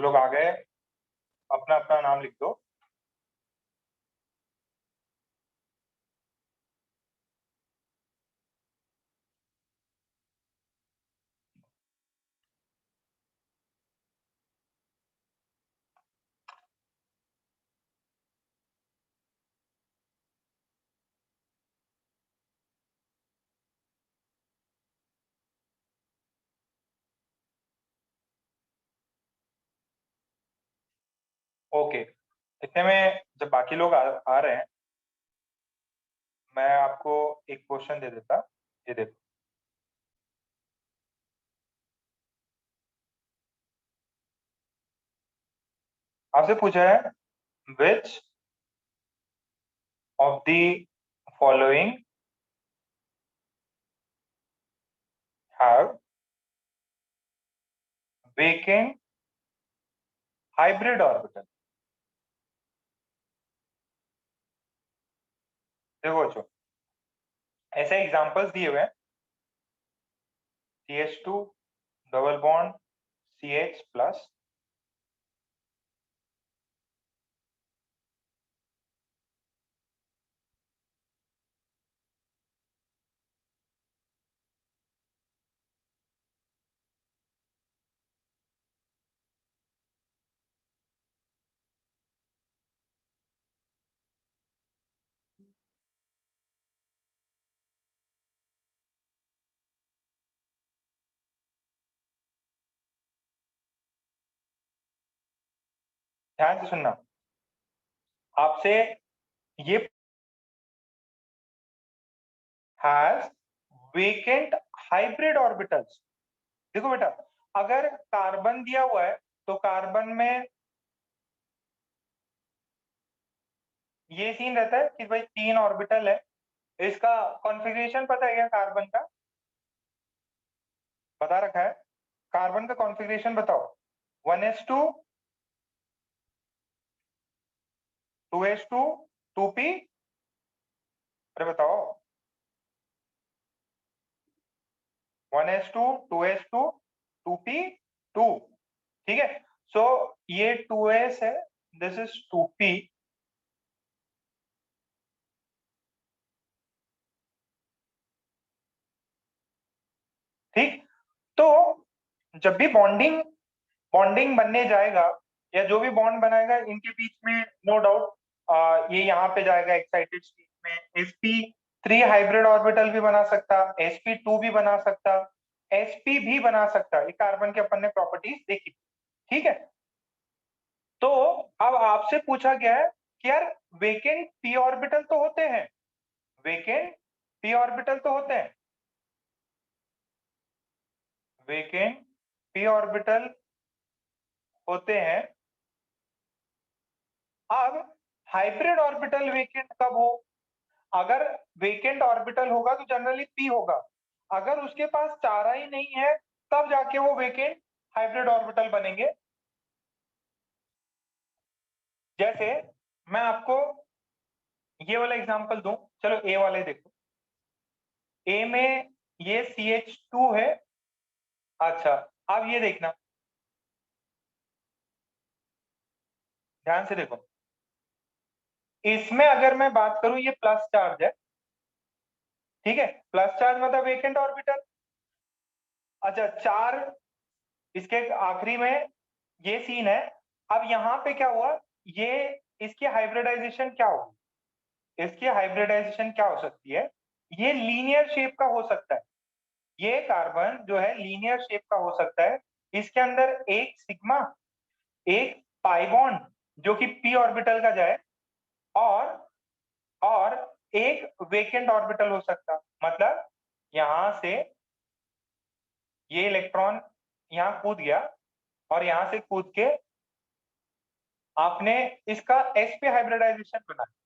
लोग आ गए, अपना अपना नाम लिख दो। ओके, इतने में जब बाकी लोग आ रहे हैं, मैं आपको एक क्वेश्चन दे देता। ये देखो, आपसे पूछा है which of the following have vacant hybrid orbital. देखो बच्चों, ऐसे एग्जांपल्स दिए हुए हैं। CH2 double bond CH plus, ध्यान से सुनना। आपसे ये हैज वेकेंट हाइब्रिड ऑर्बिटल्स। देखो बेटा, अगर कार्बन दिया हुआ है तो कार्बन में ये सीन रहता है कि भाई 3 ऑर्बिटल है। इसका कॉन्फ़िगरेशन पता है क्या कार्बन का? बता रखा है। कार्बन का कॉन्फ़िगरेशन बताओ। 1s2 2s2 2p। अरे बताओ। 1s2 2s2 2p 2। ठीक है, सो ये 2s है, दिस इज 2p। ठीक, तो जब भी बॉन्डिंग बॉन्डिंग बनने जाएगा या जो भी बॉन्ड बनाएगा इनके बीच में, नो डाउट ये यहाँ पे जाएगा एक्साइटेड स्टेट में। sp3 हाइब्रिड ऑर्बिटल भी बना सकता, sp2 भी बना सकता, sp भी बना सकता। ये कार्बन के अपन ने प्रॉपर्टीज देखी। ठीक है, तो अब आपसे पूछा गया है कि यार वेकेंट p ऑर्बिटल तो होते हैं, वेकेंट p ऑर्बिटल तो होते हैं, वेकेंट p ऑर्बिटल होते हैं। अब हाइब्रिड ऑर्बिटल वेकेंट कब हो? अगर वेकेंट ऑर्बिटल होगा तो जनरली p होगा। अगर उसके पास चारा ही नहीं है तब जाके वो वेकेंट हाइब्रिड ऑर्बिटल बनेंगे। जैसे मैं आपको ये वाला एग्जांपल दूं, चलो ए वाले देखो। ए में ये CH2 है। अच्छा, अब ये देखना, ध्यान से देखो। इसमें अगर मैं बात करूं, ये प्लस चार्ज है। ठीक है, प्लस चार्ज मतलब वेकेंट ऑर्बिटल। अच्छा, चार इसके आखिरी में ये सीन है। अब यहाँ पे क्या हुआ, ये इसकी हाइब्रिडाइजेशन क्या होगी? इसकी हाइब्रिडाइजेशन क्या हो सकती है? ये लीनियर शेप का हो सकता है। ये कार्बन जो है लीनियर शेप का हो सकता है। इसके अंदर एक सिग्मा, एक पाई बॉन्ड जो कि p ऑर्बिटल का जाए, और और एक वेकेंट ऑर्बिटल हो सकता। मतलब यहां से ये इलेक्ट्रॉन यहां कूद गया और यहां से कूद के आपने इसका sp हाइब्रिडाइजेशन बना लिया,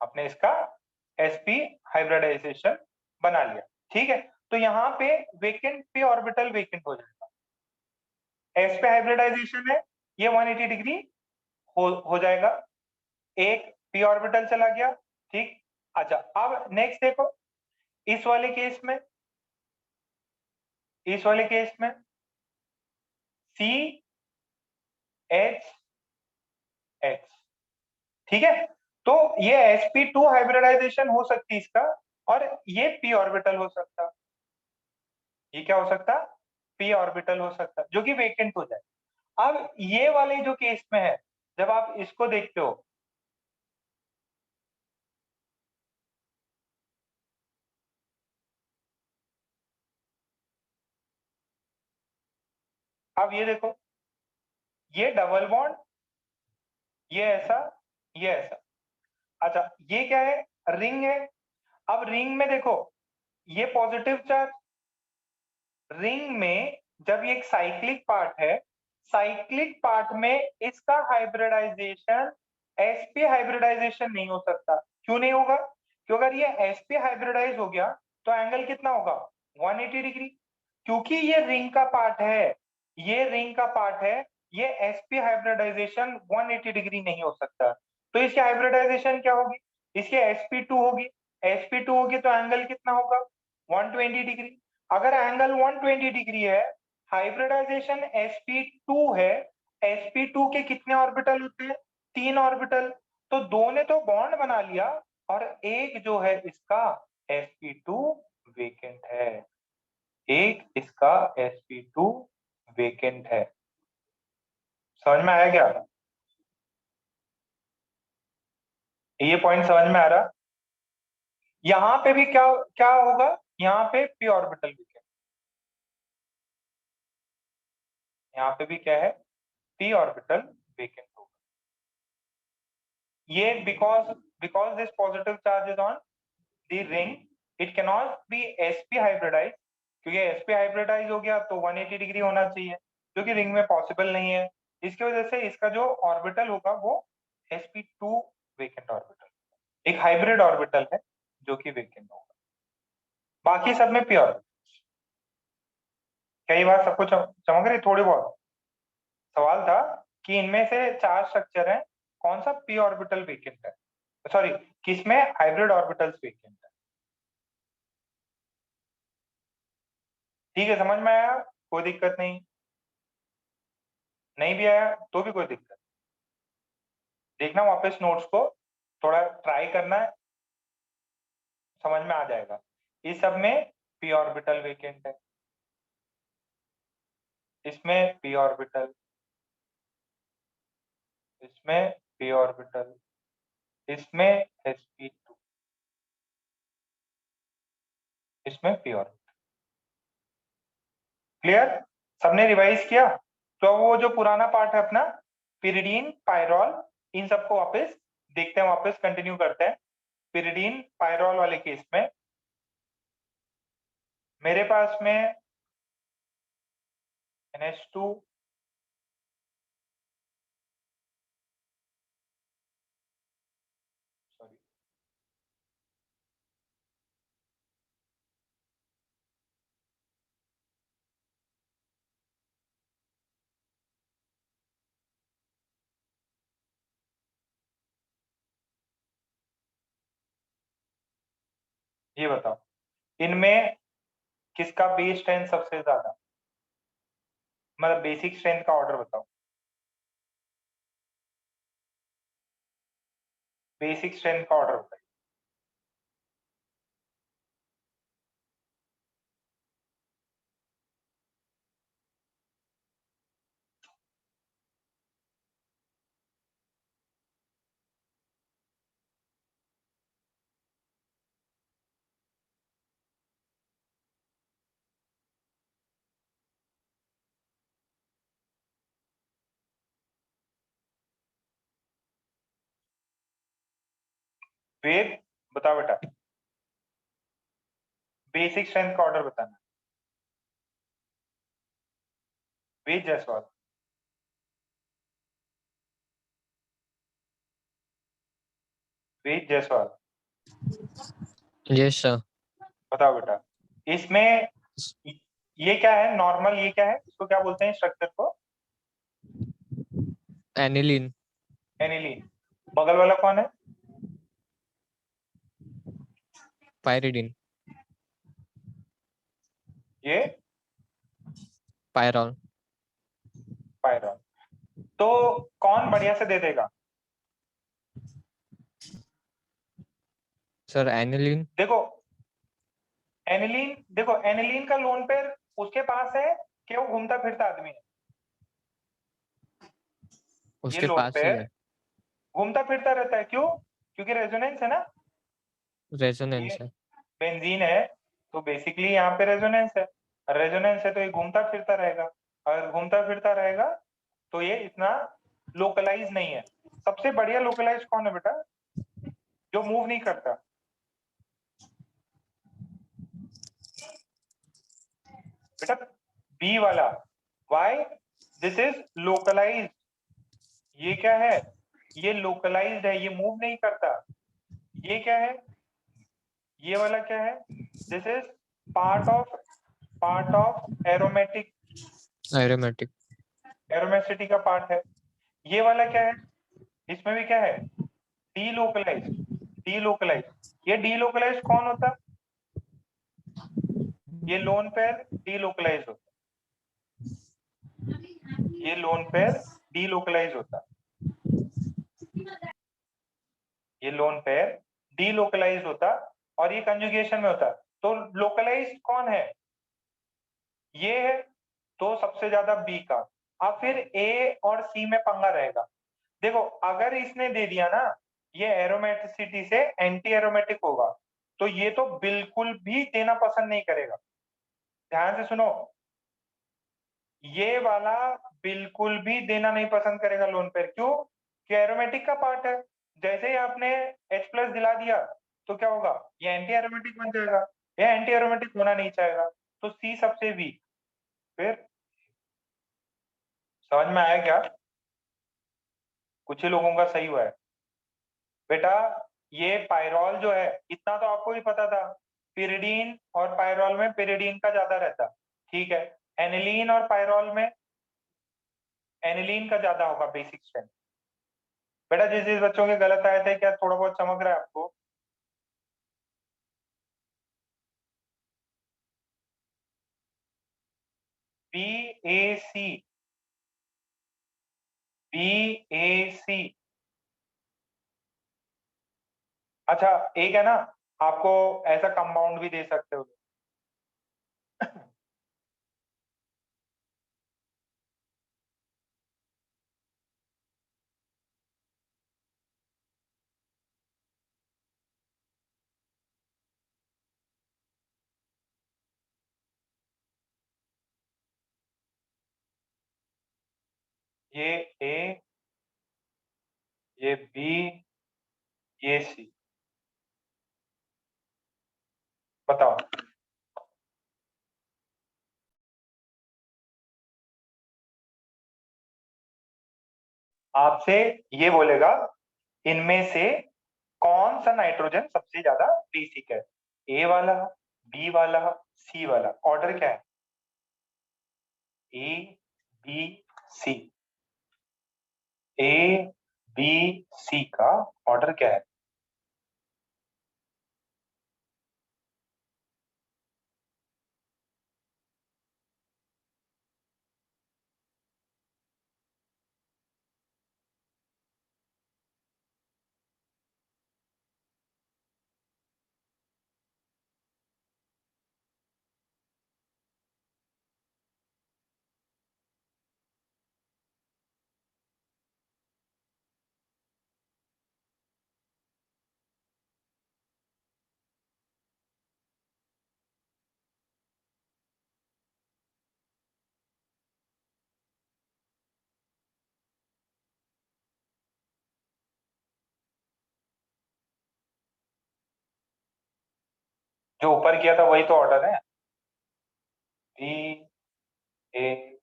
आपने इसका sp हाइब्रिडाइजेशन बना लिया। ठीक है, तो यहाँ पे वेकेंट p ऑर्बिटल वेकेंट हो जाएगा। sp हाइब्रिडाइजेशन है, ये 180 डिग्री हो जाएगा, एक p ऑर्बिटल चला गया। ठीक, अच्छा अब नेक्स्ट देखो, इस वाले केस में, इस वाले केस में C एच एच। ठीक है, तो ये sp2 हाइब्रिडाइजेशन हो सकती इसका, और ये p ऑर्बिटल हो सकता। ये क्या हो सकता? p ऑर्बिटल हो सकता, जो कि वेकेंट हो जाए। अब ये वाले जो केस में है, जब आप इसको देखते हो, अब ये देखो, ये डबल बॉन्ड, ये ऐसा, ये ऐसा। अच्छा, ये क्या है? रिंग है। अब रिंग में देखो, ये पॉजिटिव चार्ज, रिंग में जब ये एक साइक्लिक पार्ट है, साइक्लिक पार्ट में इसका हाइब्रिडाइजेशन sp हाइब्रिडाइजेशन नहीं हो सकता। क्यों नहीं होगा? क्योंकि अगर ये sp हाइब्रिडाइज हो गया तो एंगल कितना होगा? 180 डिग्री। क्योंकि ये रिंग का पार्ट है, ये रिंग का पार्ट है, ये sp हाइब्रिडाइजेशन 180 डिग्री नहीं हो सकता। तो इसकी हाइब्रिडाइजेशन क्या होगी? इसकी sp2 होगी। sp2 होगी तो एंगल कितना होगा? 120 डिग्री। अगर एंगल 120 डिग्री है, हाइब्रिडाइजेशन sp2 है, sp2 के कितने ऑर्बिटल होते हैं? 3 ऑर्बिटल। तो दो ने तो बॉन्ड बना लिया, और एक जो है इसका sp2 वेकेंट है, एक इसका sp2 वेकेंट है। समझ में आया क्या? ये पॉइंट समझ में आ रहा? यहां पे भी क्या क्या होगा? यहाँ पे p ऑर्बिटल वेकेंट, यहाँ पे भी क्या है? p ऑर्बिटल वेकेंट होगा। ये because this positive charge is on the ring, it cannot be sp hybridized, क्योंकि sp हाइब्रिडाइज हो गया तो 180 डिग्री होना चाहिए, जो कि रिंग में पॉसिबल नहीं है। इसकी वजह से इसका जो ऑर्बिटल होगा वो sp2 वेकेंट ऑर्बिटल, एक हाइब्रिड ऑर्बिटल है जो कि वेकेंट होगा। बाकी सब में प्योर। कई बार सबको चमक रही थोड़ी बहुत? सवाल था कि इनमें से 4 स्ट्रक्चर है, कौन सा p ऑर्बिटल वेकेंट है, सॉरी, किसमें हाइब्रिड ऑर्बिटल्स वेकेंट है। ठीक है, समझ में आया? कोई दिक्कत नहीं? नहीं भी आया तो भी कोई दिक्कत? देखना वापस नोट्स को, थोड़ा ट्राई करना है, समझ में आ जाएगा। इस सब में p ऑर्बिटल वेकेंट है, इसमें p ऑर्बिटल, इसमें p ऑर्बिटल, इसमें sp2, इसमें p ऑर्बिटल। क्लियर? सबने रिवाइज किया? तो वो जो पुराना पार्ट है अपना, पिरिडीन, पायरॉल, इन सबको वापस देखते हैं, वापस कंटिन्यू करते हैं। पिरिडीन पायरॉल वाले केस में मेरे पास में NH2, सॉरी, ये बताओ इनमें किसका बेस स्ट्रेंथ सबसे ज्यादा, मतलब बेसिक स्ट्रेंथ का ऑर्डर बताओ, बेसिक स्ट्रेंथ का ऑर्डर बताइए। वेद, बताओ बेटा, बेसिक स्ट्रेंथ का ऑर्डर बताना। वेद जायसवाल, वेद जायसवाल, यस सर। बताओ बेटा, इसमें ये क्या है? नॉर्मल, ये क्या है? इसको क्या बोलते हैं स्ट्रक्चर को? एनिलीन। एनिलीन। बगल वाला कौन है? पायरिडीन। ये पायरॉल। पायरॉल। तो कौन बढ़िया से दे देगा? Sir aniline. देखो एनिलीन का लोन पेयर उसके पास है कि वो घूमता फिरता आदमी है? ये उसके लोन पास ही पेयर है। घूमता फिरता रहता है, क्यों? क्योंकि रेजोनेंस है ना। ये रेजोनेंस है। बेंजीन है, तो बेसिकली यहाँ पे रेजोनेंस है। रेजोनेंस है तो ये घूमता फिरता रहेगा। अगर घूमता फिरता रहेगा तो ये इतना लोकलाइज नहीं है। सबसे बढ़िया लोकलाइज कौन है बेटा, जो मूव नहीं करता? बेटा बी वाला। वाई? This is localise. ये क्या है? ये लोकलाइज्ड है, ये मूव नहीं करता। ये क्या है? ये वाला क्या है? This is part of aromatic, aromatic. Aerocity का पार्ट है। ये वाला क्या है? इसमें भी क्या है? डीलोकलाइज। डीलोकलाइज, ये डीलोकलाइज कौन होता? ये लोन पेयर डीलोकलाइज होता। ये लोन पेयर डीलोकलाइज होता। ये लोन पेयर डीलोकलाइज होता और ये कंजुगेशन में होता। तो लोकलाइज कौन है? ये है। तो सबसे ज्यादा बी का। अब फिर ए और सी में पंगा रहेगा। देखो अगर इसने दे दिया ना, ये एरोमेटिसिटी से एंटी एरोमेटिक होगा, तो ये तो बिल्कुल भी देना पसंद नहीं करेगा। ध्यान से सुनो, ये वाला बिल्कुल भी देना नहीं पसंद करेगा लोन पेयर। क्यों? कि एरोमेटिक का पार्ट है। जैसे ही आपने H प्लस दिला दिया तो क्या होगा? ये एंटी एरोमेटिक बन जाएगा। ये एंटी एरोमेटिक होना नहीं चाहेगा, तो सी सबसे वीक। फिर समझ में आया क्या? कुछ ही लोगों का सही हुआ है बेटा। ये पायरॉल जो है, इतना तो आपको भी पता था, पिरिडीन और पायरॉल में पिरिडीन का ज्यादा रहता। ठीक है। एनिलीन और पायरॉल में एनिलीन का ज्यादा होगा बेसिक स्ट्रेंथ। बेटा जिस जिस बच्चों के गलत आए थे, क्या थोड़ा बहुत चमक रहा है आपको? बी ए सी। बी ए सी। अच्छा, एक है ना, आपको ऐसा कंपाउंड भी दे सकते हो। ये ए, ये बी, ये सी। बताओ। आपसे ये बोलेगा इनमें से कौन सा नाइट्रोजन सबसे ज्यादा बेसिक है? ए वाला, बी वाला, सी वाला? ऑर्डर क्या है? ए, बी, सी। ए, बी, सी का ऑर्डर क्या है? जो ऊपर किया था वही तो ऑर्डर है। बी, ए।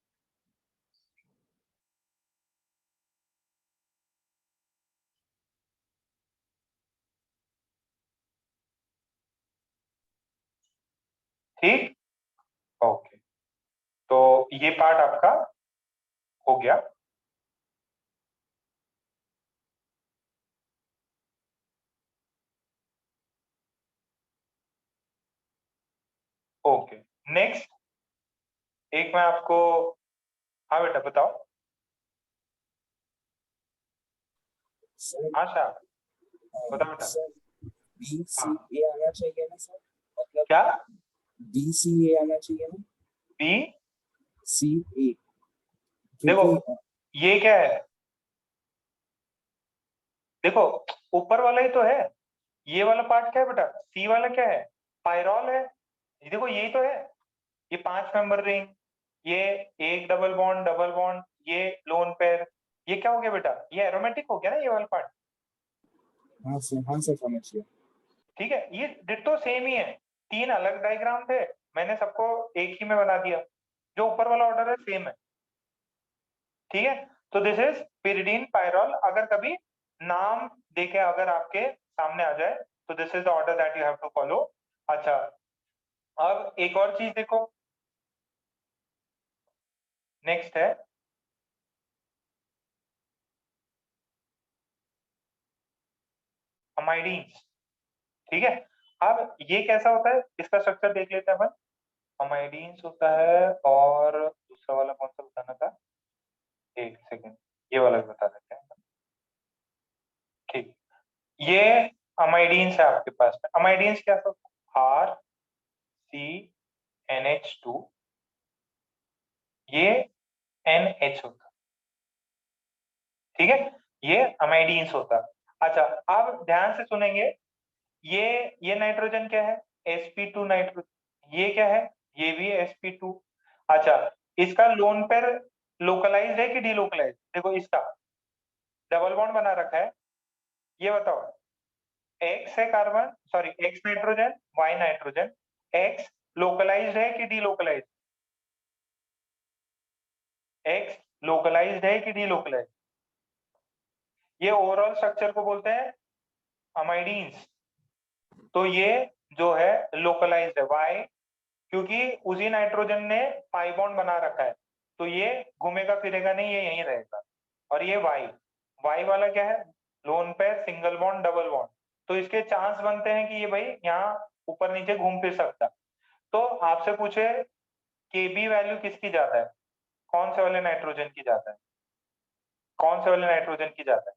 ठीक। ओके, तो ये पार्ट आपका हो गया। Okay, next. एक मैं आपको, हाँ बेटा बताओ। सर हाँ शाह, बता बेटा। सर बी सी हाँ। ए आना चाहिए ना सर, मतलब क्या? बी सी ए आना चाहिए ना, बी सी ए, देखो क्योंकि ये क्या है, देखो ऊपर वाला ही तो है, ये वाला पार्ट क्या है बेटा, सी वाला क्या है, पायरॉल है। ये देखो यही तो है, ये 5 मेंबर रिंग, ये एक डबल बॉन्ड, ये लोन पेयर, ये क्या हो गया बेटा, ये एरोमेटिक हो गया ना ये वाला पार्ट। हाँ सर समझ गया। ठीक है, ये डिट्टो सेम ही है, 3 अलग डायग्राम थे, मैंने सबको एक ही में बना दिया, जो ऊपर वाला ऑर्डर है सेम है। ठीक है, तो दिस इज पिरिडीन पायरॉल। अगर कभी नाम देके अगर आपके सामने आ जाए तो this is the order that you have to follow. अच्छा, अब एक और चीज देखो, नेक्स्ट है अमाइडीन्स। ठीक है, अब ये कैसा होता है, इसका स्ट्रक्चर देख लेते हैं अपन। अमाइडीन्स होता है, और दूसरा वाला कौन सा बताना था, एक सेकेंड, ये वाला भी बता देते हैं। ठीक, ये अमाइडीन्स है आपके पास में। अमाइडीन्स क्या होता है, R C N H two, ये एन एच होता है। ठीक है, ये अमाइडीन्स होता है। अच्छा, अब ध्यान से सुनेंगे, ये नाइट्रोजन क्या है, sp2 नाइट्रोजन, ये क्या है, ये भी sp2। अच्छा, इसका लोन पेयर लोकलाइज है कि डीलोकलाइज, देखो इसका डबल बॉन्ड बना रखा है, ये बताओ, एक्स है carbon, sorry X nitrogen, Y nitrogen, X localised है कि डीलोकलाइज्ड, एक्स लोकलाइज्ड है कि डीलोकलाइज्ड, ये ओवरऑल स्ट्रक्चर को बोलते हैं अमाइडीन्स। तो ये जो है लोकलाइज्ड है, वाई, क्योंकि उसी नाइट्रोजन ने पाई बॉन्ड बना रखा है, तो ये घूमेगा फिरेगा नहीं, ये यहीं रहेगा। और ये वाई, वाई वाला क्या है, lone pair, single bond, double bond, तो इसके चांस बनते हैं कि ये भाई यहाँ ऊपर नीचे घूम फिर सकता। तो आपसे पूछे के बी वैल्यू किसकी ज्यादा है, कौन से वाले नाइट्रोजन की ज्यादा है, कौन से वाले नाइट्रोजन की ज्यादा है,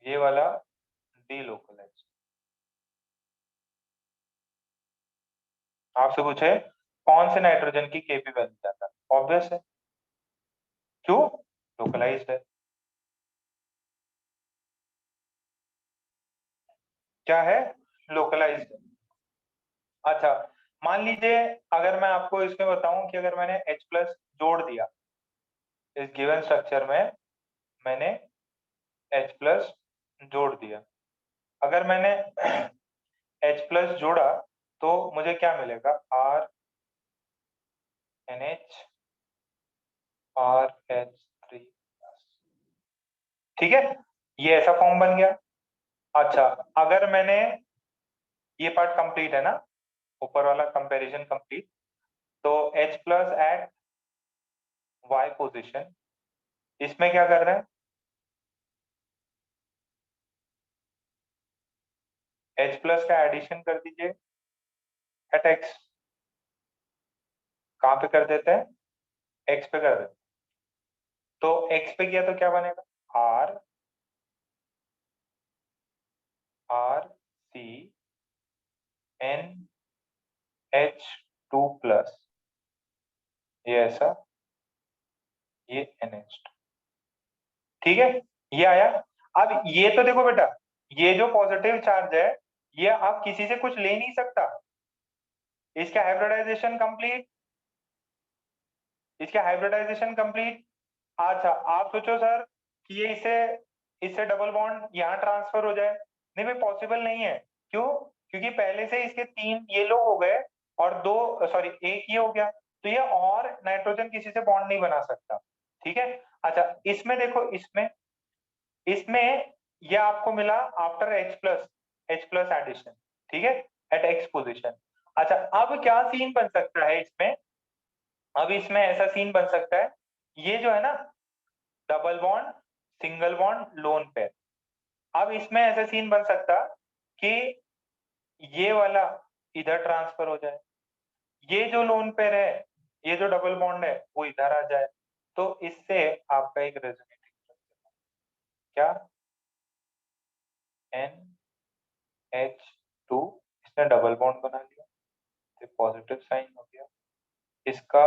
ये वाला डीलोकलाइज्ड। आपसे पूछे कौन से नाइट्रोजन की केबी वैल्यू ज्यादा है, ऑब्वियस है, क्यों, लोकलाइज्ड है। क्या है, लोकलाइज्ड। अच्छा, मान लीजिए अगर मैं आपको इसमें बताऊं कि अगर मैंने H प्लस जोड़ दिया इस गिवन स्ट्रक्चर में, मैंने H प्लस जोड़ दिया, अगर मैंने H प्लस जोड़ा तो मुझे क्या मिलेगा, R N H R H three, ठीक है, ये ऐसा फॉर्म बन गया। अच्छा, अगर मैंने, ये पार्ट कंप्लीट है ना, ऊपर वाला कंपैरिजन कंप्लीट, तो H plus at Y position, इसमें क्या कर रहे हैं, H प्लस का एडिशन कर दीजिए एट X, कहाँ पे कर देते हैं, X पे कर देते हैं, तो X पे किया तो क्या बनेगा, R R C N H two plus, ये ऐसा, ये NH2, ठीक है, ये आया। अब ये तो देखो बेटा, ये जो पॉजिटिव चार्ज है, ये आप किसी से कुछ ले नहीं सकता, इसका हाइब्रिडाइजेशन कंप्लीट, इसका हाइब्रिडाइजेशन कंप्लीट। अच्छा, आप सोचो सर कि ये इससे इससे डबल बॉन्ड यहाँ ट्रांसफर हो जाए, नहीं भाई पॉसिबल नहीं है, क्यों, क्योंकि पहले से इसके 3 ये लोग हो गए और 2, सॉरी एक ये हो गया, तो ये और नाइट्रोजन किसी से बॉन्ड नहीं बना सकता। ठीक है, अच्छा इसमें देखो, इसमें इसमें ये आपको मिला आफ्टर H प्लस एडिशन, ठीक है, एट X पोजिशन। अच्छा, अब क्या सीन बन सकता है इसमें, अब इसमें ऐसा सीन बन सकता है, ये जो है ना double bond, single bond, lone pair, अब इसमें ऐसा सीन बन सकता कि ये वाला इधर ट्रांसफर हो जाए, ये जो लोन पेयर है ये जो डबल बॉन्ड है वो इधर आ जाए, तो इससे आपका एक रेजोनेटिंग स्ट्रक्चर क्या NH2, इसने डबल बॉन्ड बना लिया तो पॉजिटिव साइन हो गया। इसका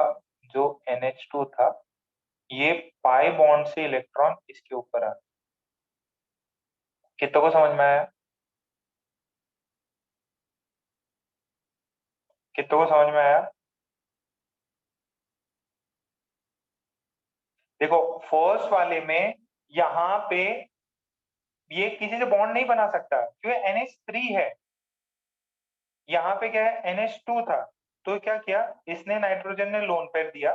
जो NH2 था ये पाई बॉन्ड से इलेक्ट्रॉन इसके ऊपर आ, कितनों को समझ में आया? कितनों को समझ में आया? देखो फर्स्ट वाले में यहाँ पे ये किसी से बॉन्ड नहीं बना सकता क्योंकि NH3 है, यहाँ पे क्या है NH2 था, तो क्या किया इसने, नाइट्रोजन ने लोन पेयर दिया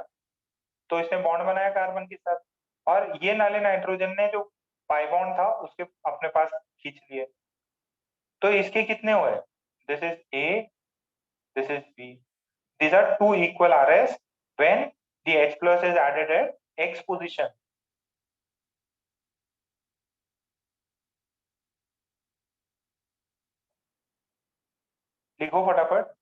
तो इसने बॉन्ड बनाया कार्बन के साथ, और ये नाले नाइट्रोजन ने जो पाई बॉन्ड था उसके अपने पास खींच लिए, तो इसके कितने हुए? This is A, this is B, these are two equal RS when the H plus is added at X position. लिखो फटाफट।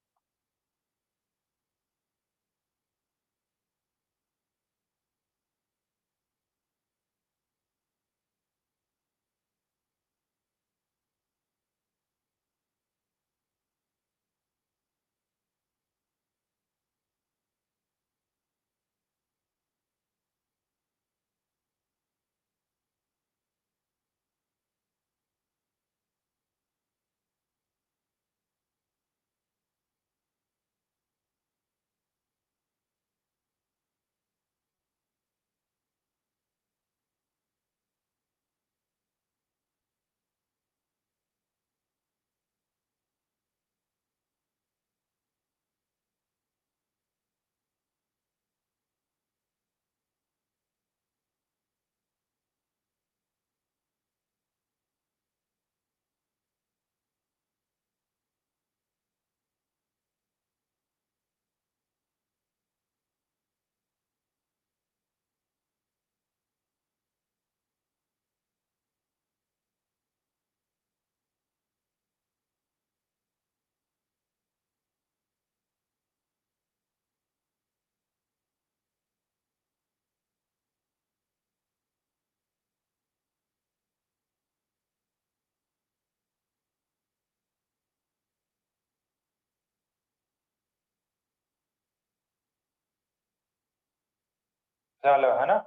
चलो है ना,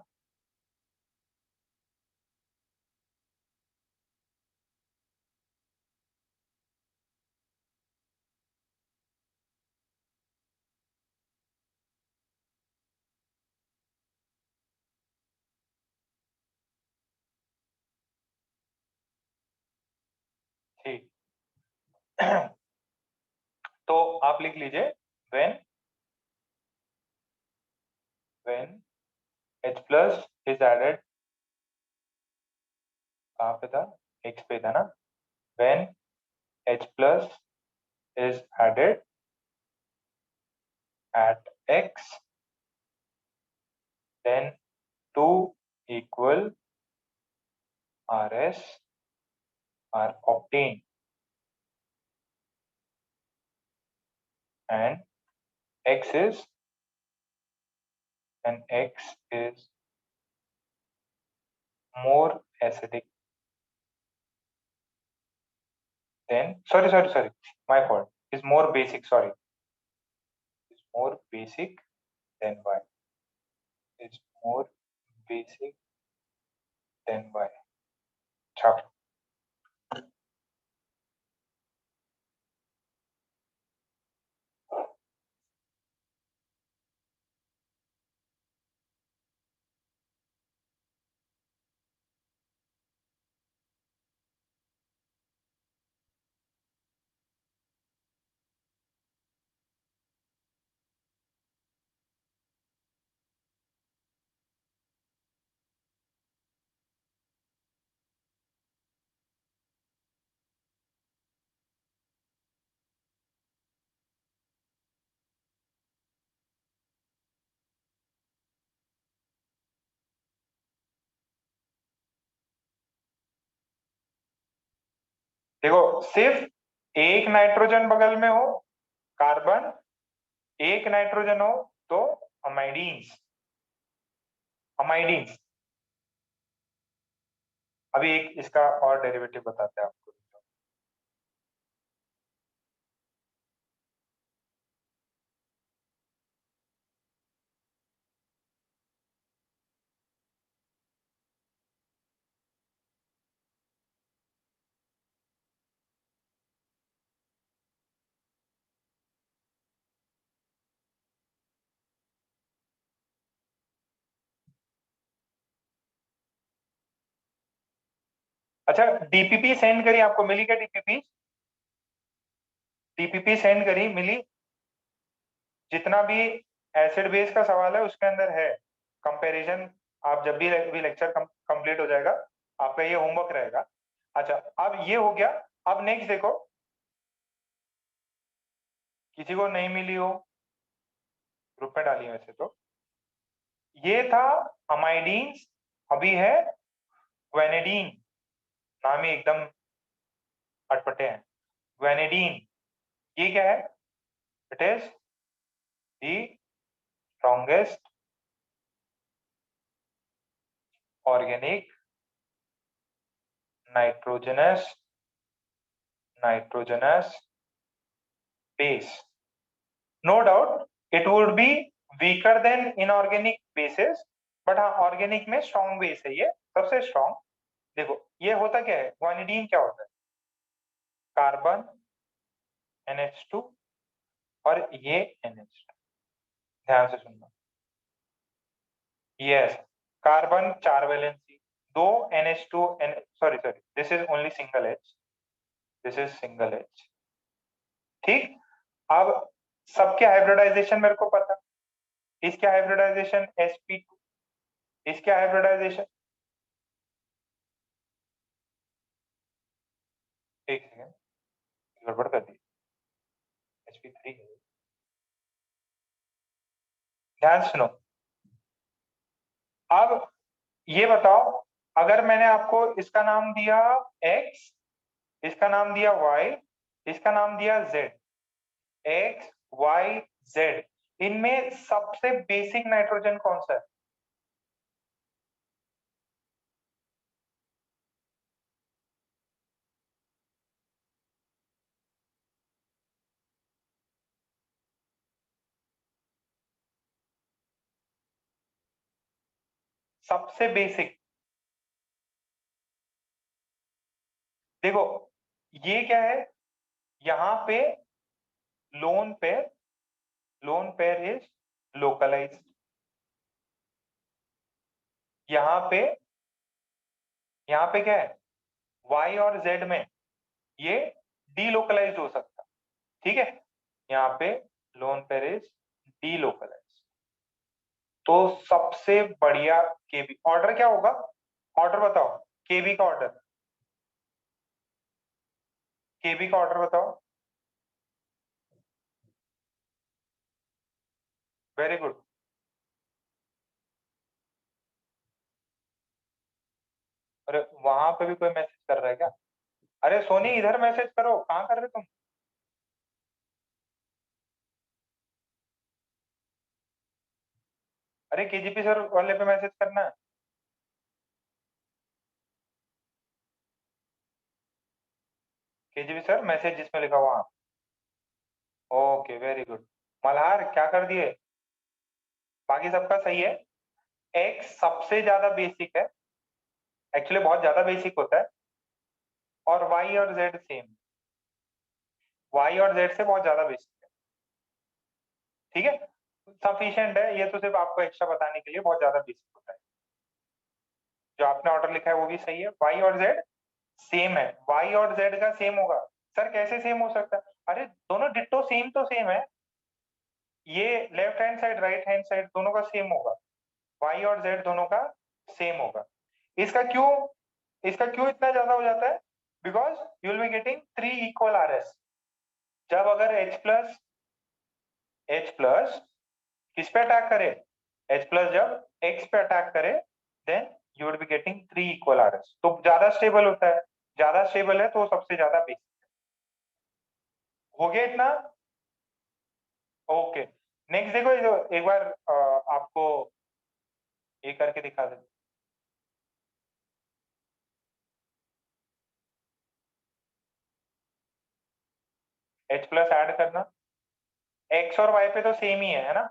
ठीक। तो आप लिख लीजिए when H plus is added, कहाँ पे था, X पे था ना, when H plus is added at X, then two equal RS are obtained and X is more acidic than, sorry, my fault, is more basic, sorry, is more basic than Y, is more basic than Y. छाप। देखो सिर्फ एक nitrogen बगल में हो carbon, एक nitrogen हो तो अमाइडीन्स, अमाइडीन्स। अभी एक इसका और डेरिवेटिव बताते हैं आपको। अच्छा, डीपीपी सेंड करी आपको, मिली क्या डीपीपी? डीपीपी सेंड करी, मिली? जितना भी एसिड बेस का सवाल है उसके अंदर है कंपैरिजन। आप जब भी लेक्चर कंप्लीट हो जाएगा आपका ये होमवर्क रहेगा। अच्छा, अब ये हो गया। अब नेक्स्ट देखो, किसी को नहीं मिली हो ग्रुप में डालिए वैसे तो। ये था अमाइडीन्स, अभी है ग्वेनेडीन। नाम ही एकदम अटपटे हैं। ग्वेनेडीन, ये क्या है? It is the strongest organic nitrogenous base. No doubt it would be weaker than inorganic bases, but हाँ ऑर्गेनिक में स्ट्रॉन्ग बेस है ये, सबसे स्ट्रॉन्ग। देखो ये होता क्या है, ग्वानिडीन क्या होता है? कार्बन NH2 और ये NH2। ध्यान से सुनना। यस, कार्बन 4 वैलेंसी, दो NH2 sorry this is only single H, this is single H। ठीक, अब सबके हाइब्रिडाइजेशन मेरे को पता। इसके हाइब्रिडाइजेशन sp2, इसके हाइब्रिडाइजेशन, एक सेकेंड गड़बड़ कर दी, sp3। ध्यान सुनो, अब ये बताओ, अगर मैंने आपको इसका नाम दिया x, इसका नाम दिया y, इसका नाम दिया z, x y z, इनमें सबसे बेसिक नाइट्रोजन कौन सा है? सबसे बेसिक, देखो ये क्या है, यहां पे लोन पेयर इज लोकलाइज्ड, यहाँ पे क्या है, y और z में ये डीलोकलाइज्ड हो सकता, ठीक है? यहाँ पे लोन पेयर इज डीलोकलाइज्ड। तो सबसे बढ़िया केबी ऑर्डर क्या होगा? ऑर्डर बताओ, केबी का ऑर्डर, केबी का ऑर्डर बताओ। Very good. अरे वहां पे भी कोई मैसेज कर रहा है क्या? अरे सोनी इधर मैसेज करो, कहाँ कर रहे तुम? अरे केजीपी सर वाले पे मैसेज करना है। केजीपी सर मैसेज जिसमें लिखा हुआ, ओके वेरी गुड। मल्हार क्या कर दिए? बाकी सबका सही है। एक्स सबसे ज्यादा बेसिक है, एक्चुअली बहुत ज्यादा बेसिक होता है, और वाई और जेड सेम, वाई और जेड से बहुत ज्यादा बेसिक है, ठीक है? सफिशिएंट है, ये तो सिर्फ आपको एक्स्ट्रा बताने के लिए बहुत ज्यादा बेसिक होता है। जो आपने ऑर्डर लिखा है वो भी सही है, वाई और जेड सेम है, वाई और जेड का सेम होगा। सर कैसे सेम हो सकता है? अरे दोनों डिट्टो सेम तो सेम है, ये left hand side right hand side दोनों का सेम होगा, वाई और जेड दोनों का सेम होगा। इसका क्यों इतना ज्यादा हो जाता है? Because you will be getting 3 equal RS। जब अगर H प्लस किस पे अटैक करे, H प्लस जब X पे अटैक करे, then you will be getting 3 equal RS। तो ज्यादा स्टेबल होता है, ज्यादा स्टेबल है तो सबसे ज्यादा बेसिक। हो गया इतना? ओके, नेक्स्ट देखो, एक बार आपको ये करके दिखा देता हूँ। H प्लस ऐड करना, x और y पे तो सेम ही है ना,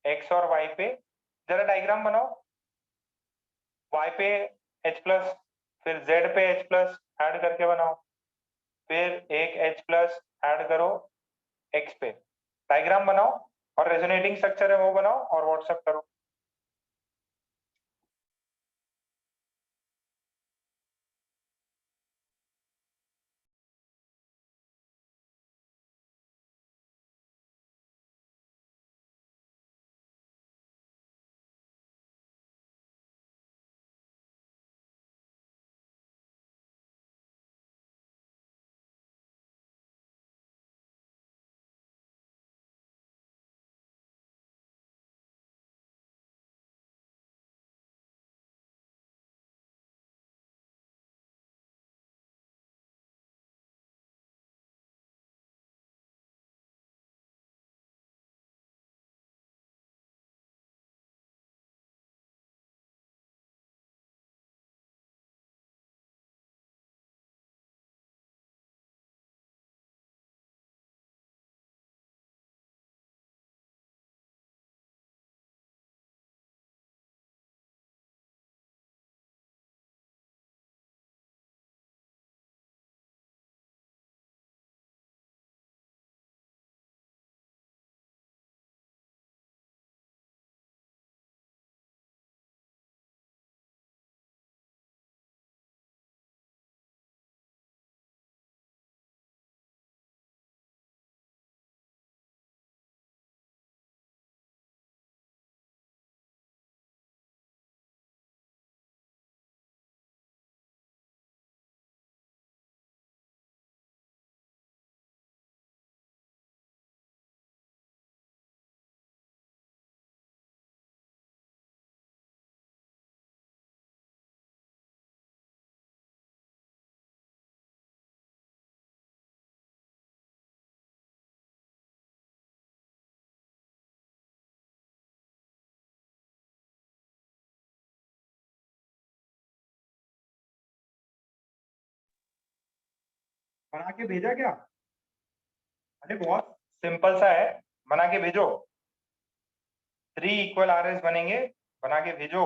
x और y पे जरा डायग्राम बनाओ, y पे H प्लस, फिर z पे H प्लस ऐड करके बनाओ, फिर एक H प्लस ऐड करो x पे, डायग्राम बनाओ और रेजोनेटिंग स्ट्रक्चर है वो बनाओ और व्हाट्सएप करो। बना के भेजा क्या? अरे बहुत सिंपल सा है, बना के भेजो, 3 इक्वल आर एस बनेंगे, बना के भेजो।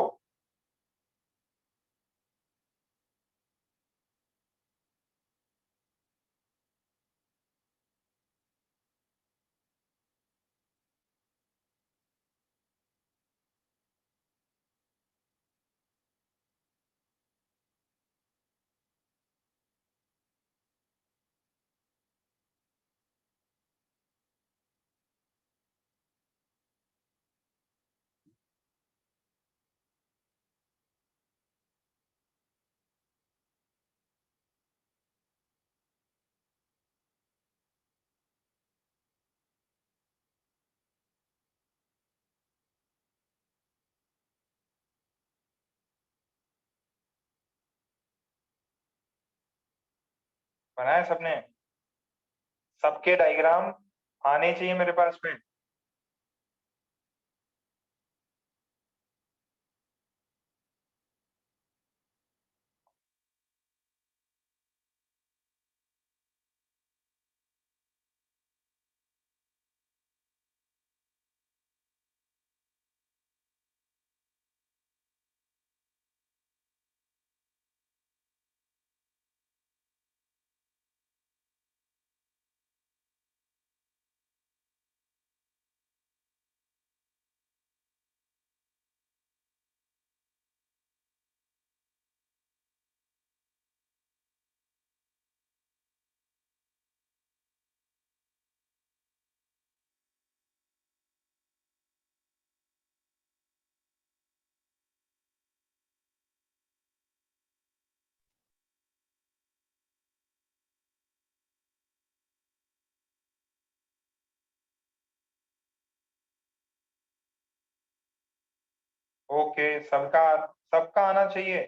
बनाया सबने? सबके डायग्राम आने चाहिए मेरे पास में। ओके, सबका सबका आना चाहिए।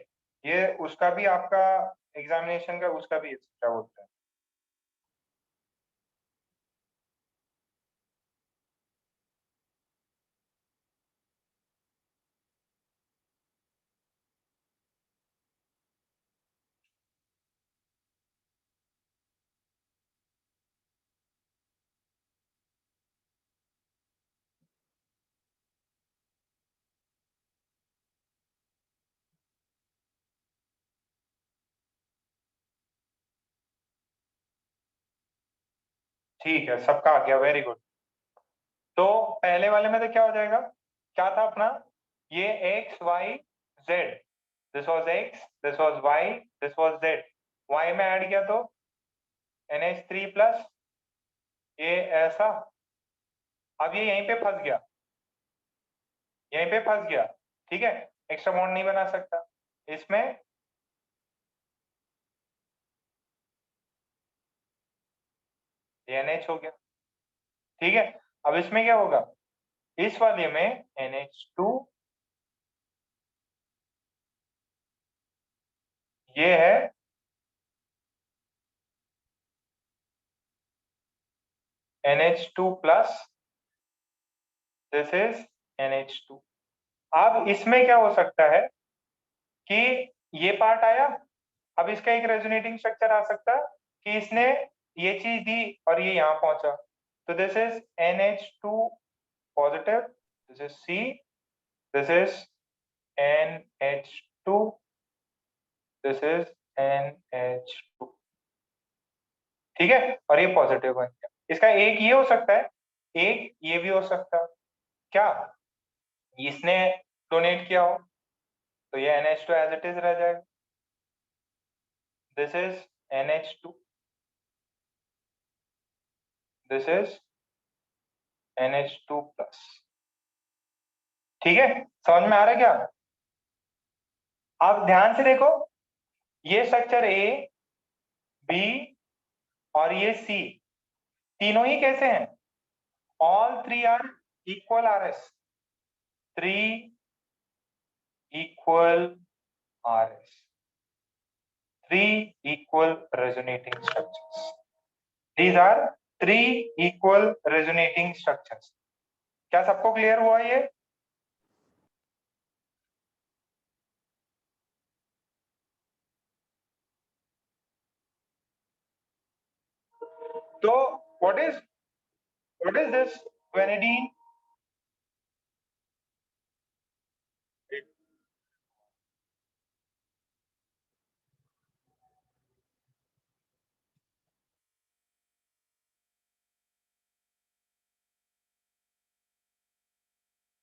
ये उसका भी, आपका एग्जामिनेशन का उसका भी क्या बोलते हैं। ठीक है, सबका आ गया, वेरी गुड। तो पहले वाले में तो क्या हो जाएगा, क्या था अपना, ये x y z, this was x, this was y, this was z, y में ऐड किया तो NH3 प्लस ये ऐसा। अब ये यहीं पे फंस गया, यहीं पे फंस गया, ठीक है, एक्स्ट्रा बॉन्ड नहीं बना सकता इसमें। ये NH हो गया, ठीक है। अब इसमें क्या होगा, इस वाले में NH2, ये है NH2 plus, this is NH2। अब इसमें क्या हो सकता है कि ये पार्ट आया, अब इसका एक रेजोनेटिंग स्ट्रक्चर आ सकता है कि इसने ये चीज दी और ये यहां पहुंचा, तो this is NH2 positive, this is C, this is NH2, this is NH2, ठीक है, और ये पॉजिटिव बन गया। इसका एक ये हो सकता है, एक ये भी हो सकता है, क्या इसने डोनेट किया हो, तो ये NH2 एज इट इज रह जाएगा, this is NH2, this is NH2 plus, ठीक है, समझ में आ रहा है क्या। आप ध्यान से देखो, ये स्ट्रक्चर ए, बी और ये सी, तीनों ही कैसे हैं, all three are equal RS, 3 equal RS, 3 equal resonating structures, these are 3 equal resonating structures। क्या सबको क्लियर हुआ ये। तो what is this guanidine,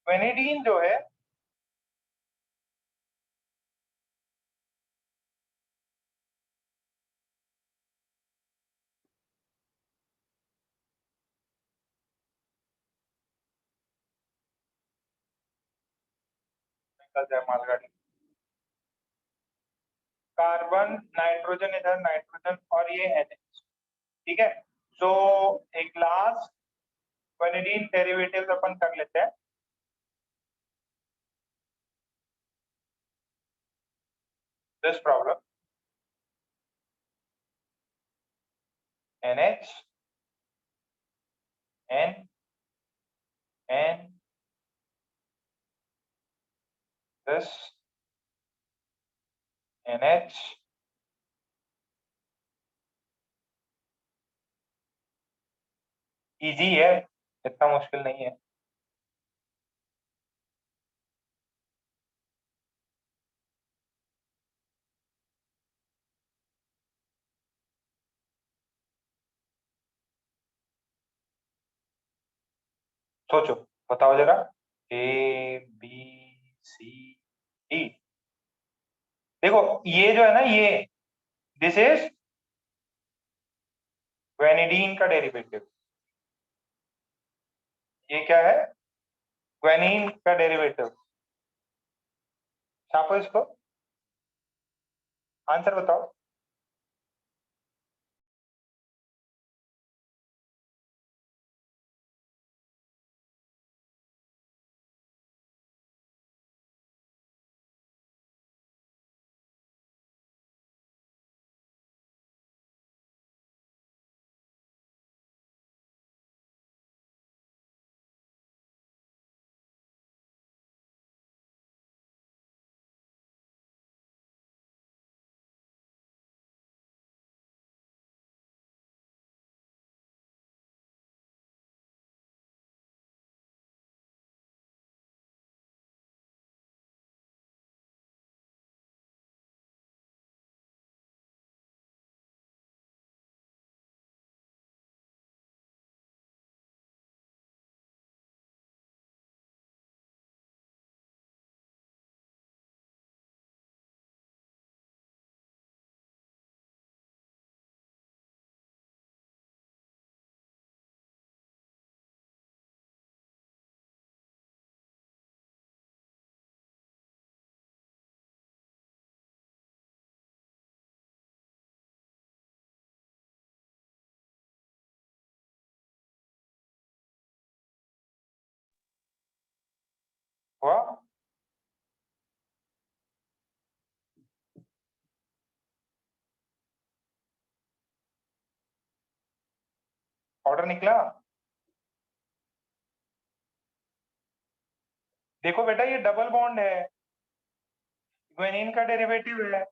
guanidine जो है मालगाड़ी, कार्बन नाइट्रोजन इधर, नाइट्रोजन और ये NH, ठीक है। तो एक लास्ट गुआनिडीन डेरिवेटिव्स अपन कर लेते हैं। This problem NH N N this NH easy है, इतना मुश्किल नहीं है। सोचो, बताओ जरा, ABCD, देखो ये जो है ना, ये दिस इज गुआनिडीन का डेरिवेटिव, ये क्या है, गुआनिन का डेरिवेटिव। छापो इसको, आंसर बताओ। ऑर्डर निकला? देखो बेटा ये डबल बॉन्ड है, ग्वेनिन का डेरिवेटिव है,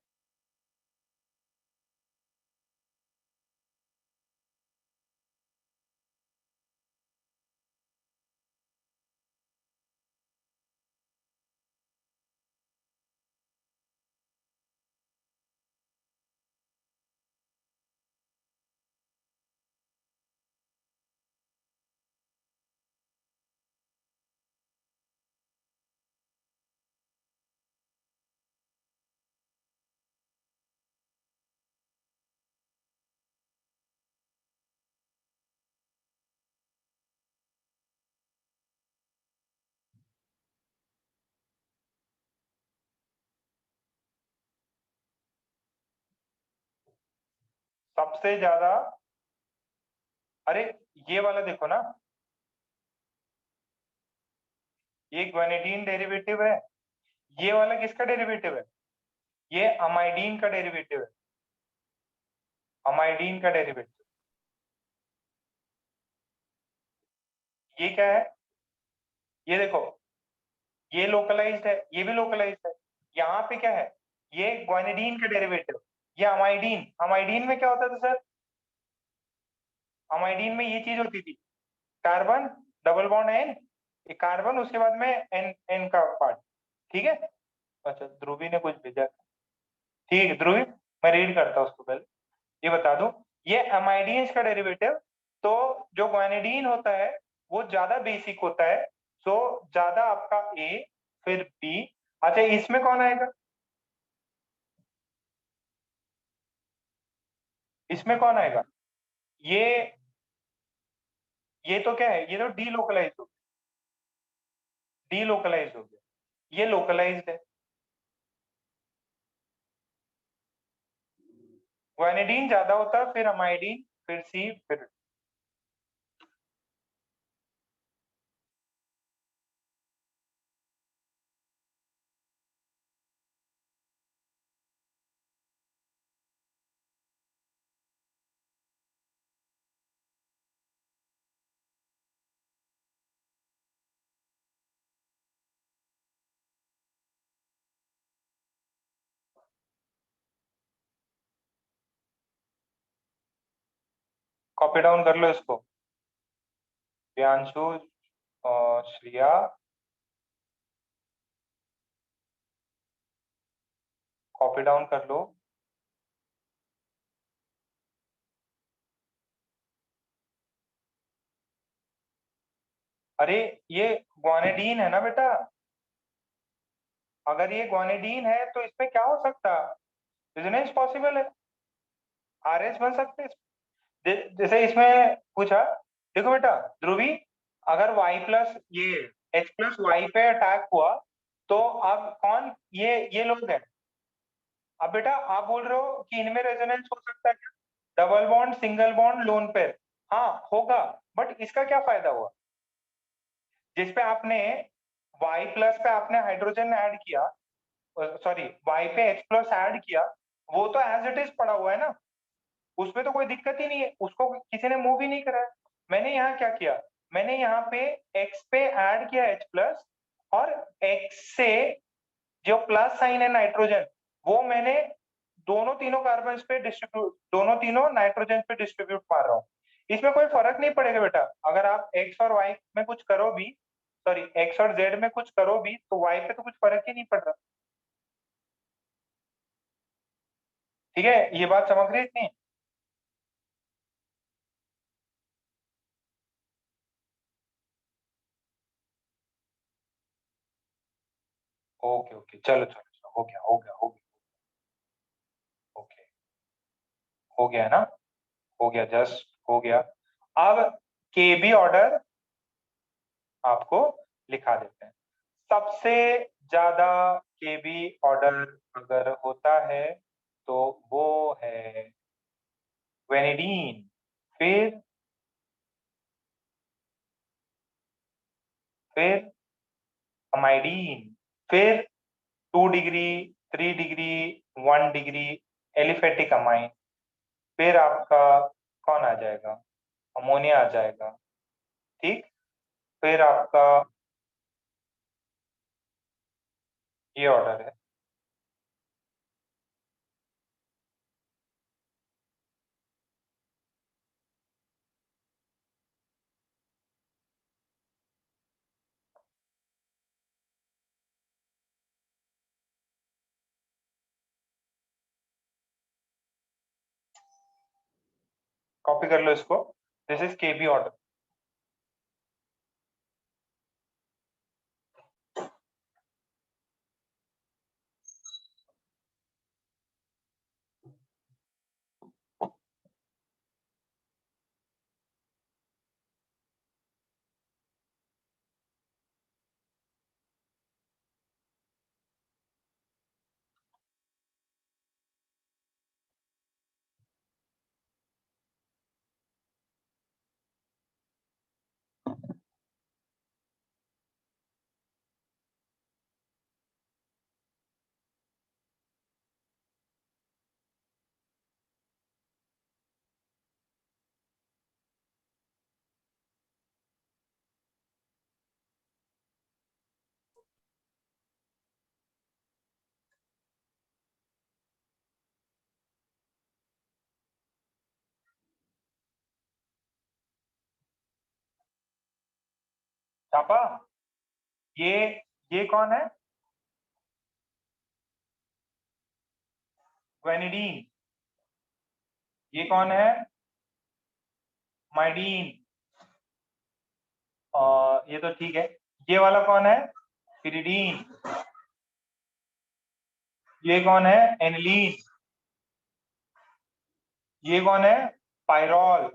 सबसे ज्यादा। अरे ये वाला देखो ना, ये ग्वेनिडीन डेरिवेटिव है, ये वाला किसका डेरिवेटिव है? ये अमाइडीन का डेरिवेटिव है, अमाइडीन का डेरिवेटिव। ये क्या है? ये देखो, ये लोकलाइज्ड है, ये भी लोकलाइज्ड है। यहाँ पे क्या है? ये ग्वानिडीन का डेरिवेटिव, ये अमाइडीन। अमाइडीन में क्या होता था सर? अमाइडीन में ये चीज होती थी, कार्बन डबल बॉन्ड एन, एक कार्बन उसके बाद में एन, एन का पार्ट। ठीक है। अच्छा ध्रुवी ने कुछ भेजा, ठीक है ध्रुवी, मैं रीड करता हूँ उसको पहले, ये बता दूं, ये अमाइडीन्स का डेरिवेटिव। तो जो ग्वानिडीन होता है वो ज्यादा बेसिक होता है, सो ज्यादा आपका ए, फिर बी। अच्छा इसमें कौन आएगा? इसमें कौन आएगा? ये तो क्या है? ये तो डीलोकलाइज हो गया, डीलोकलाइज हो गया, ये लोकलाइज्ड है। ग्वानिडीन ज्यादा होता है, फिर अमाइडीन, फिर सी, फिर कॉपी डाउन कर लो इसको। प्रियांशु, श्रिया, कॉपी डाउन कर लो। अरे ये ग्वानिडीन है ना बेटा, अगर ये ग्वानिडीन है तो इसमें क्या हो सकता है? रेजोनेंस पॉसिबल है, आरएस बन सकते हैं। जैसे इसमें पूछा, देखो बेटा ध्रुवी, अगर y प्लस ये h प्लस वाई पे अटैक हुआ तो अब कौन, ये लोग हैं। अब बेटा आप बोल रहे हो कि इनमें रेजोनेंस हो सकता है क्या? Double bond, single bond, lone pair, हाँ होगा। बट इसका क्या फायदा हुआ? जिसपे आपने y प्लस पे आपने हाइड्रोजन ऐड किया, सॉरी y पे H प्लस ऐड किया, वो तो एज इट इज पड़ा हुआ है ना, उसमें तो कोई दिक्कत ही नहीं है, उसको किसी ने मूव ही नहीं करा है। मैंने यहाँ क्या किया? मैंने यहाँ पे X पे ऐड किया H प्लस, और X से जो प्लस साइन है नाइट्रोजन, वो मैंने दोनों तीनों कार्बन पे डिस्ट्रीब्यूट, दोनों तीनों नाइट्रोजन पे डिस्ट्रीब्यूट मार रहा हूँ। इसमें कोई फर्क नहीं पड़ेगा बेटा, अगर आप एक्स और वाई में कुछ करो भी, सॉरी एक्स और जेड में कुछ करो भी, तो वाई पे तो कुछ फर्क ही नहीं पड़ रहा। ठीक है, ये बात समझ रही इतनी? ओके ओके, चलो चलो चलो, हो गया हो गया हो गया, ओके, हो गया ना, हो गया, जस्ट हो गया। अब के बी ऑर्डर आपको लिखा देते हैं। सबसे ज्यादा के बी ऑर्डर अगर होता है तो वो है वेनिडीन, फिर अमाइडीन, फिर 2 degree, 3 degree, 1 degree aliphatic amine, फिर आपका कौन आ जाएगा? अमोनिया आ जाएगा। ठीक, फिर आपका ये ऑर्डर है। कॉपी कर लो इसको, दिस इज केबी ऑर्डर। छापा। ये ये कौन है? ग्वेनिडीन। ये कौन है? माइडीन। ये तो ठीक है। ये वाला कौन है? पिरिडीन। ये कौन है? एनिलीन। ये कौन है? पायरॉल।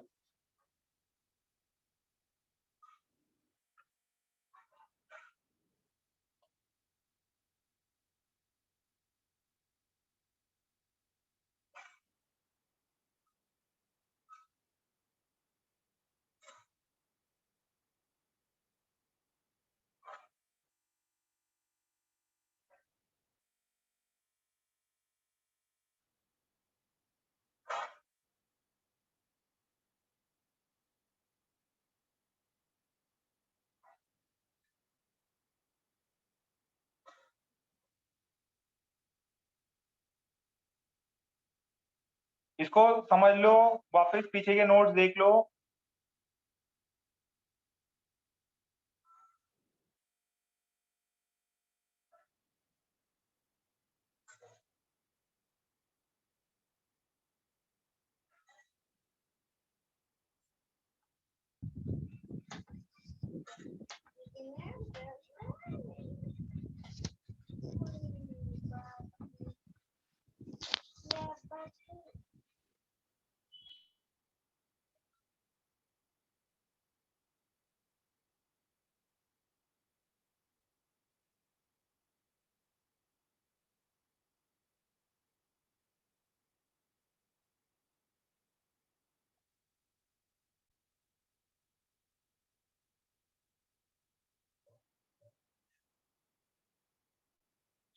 इसको समझ लो, वापस पीछे के नोट्स देख लो।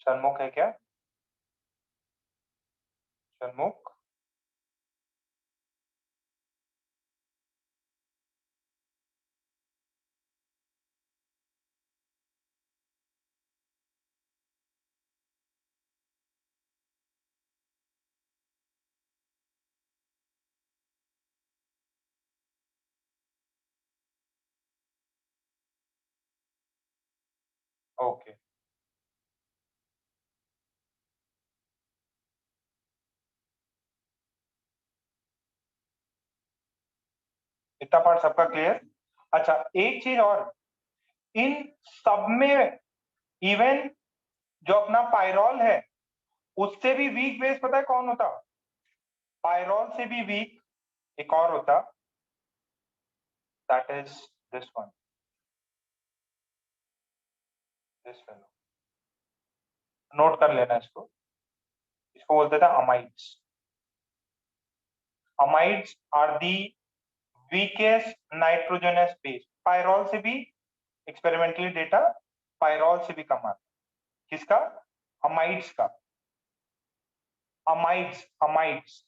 सन्मुख है क्या? सन्मुख। ओके, इतना पार्ट सबका क्लियर? अच्छा, एक चीज और, इन सब में इवन जो अपना पायरॉल है, उससे भी वीक बेस पता है कौन होता? पायरॉल से भी वीक एक और होता, that is this one, this fellow. Note कर लेना इसको। इसको बोलते थे amides. Amides are the weakest nitrogenous base. Pyrrole से भी एक्सपेरिमेंटली डेटा पायरॉल से भी कम आता। किसका? अमाइड्स का। अमाइड्स, अमाइड्स,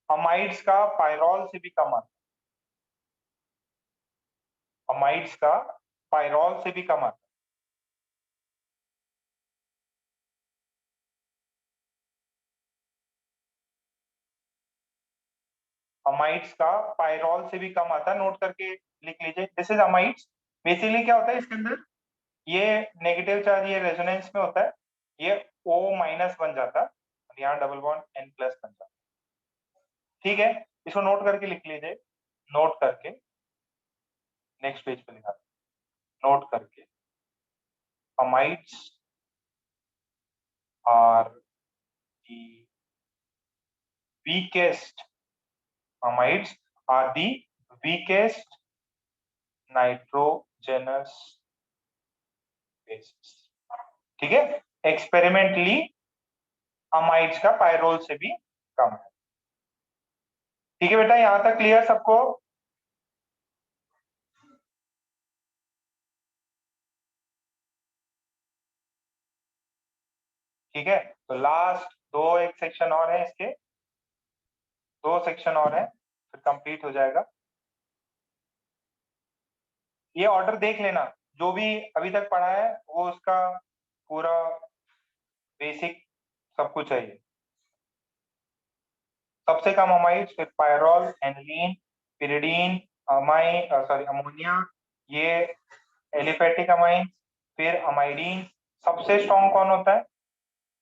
अमाइड्स का पायरॉल से भी कम आता। अमाइड्स का पायरॉल से भी कम आता है। अमाइड्स का पायरॉल से भी कम आता है, नोट करके लिख लीजिए। This is amides. बेसिकली क्या होता है इसके अंदर, ये नेगेटिव चार्ज ये रेजोनेंस में होता है, ये O माइनस बन जाता है, यहाँ डबल बॉन्ड N प्लस बन जाता है। ठीक है, इसको नोट करके लिख लीजिए, नोट करके नेक्स्ट पेज पे लिखा, नोट करके amides are the weakest amides are the weakest nitrogenous bases। ठीक है, एक्सपेरिमेंटली अमाइड्स का पायरोल से भी कम है। ठीक है बेटा, यहां तक क्लियर सबको? ठीक है, तो लास्ट दो एक सेक्शन और है, इसके दो सेक्शन और है, फिर कंप्लीट हो जाएगा। ये ऑर्डर देख लेना, जो भी अभी तक पढ़ा है वो उसका पूरा बेसिक सब कुछ चाहिए। सबसे कम अमाइड, फिर पायरॉल, एनिलीन, पिरिडीन, अमोनिया, ये एलिफेटिक अमाइन, फिर अमाइडीन। सबसे स्ट्रॉन्ग कौन होता है?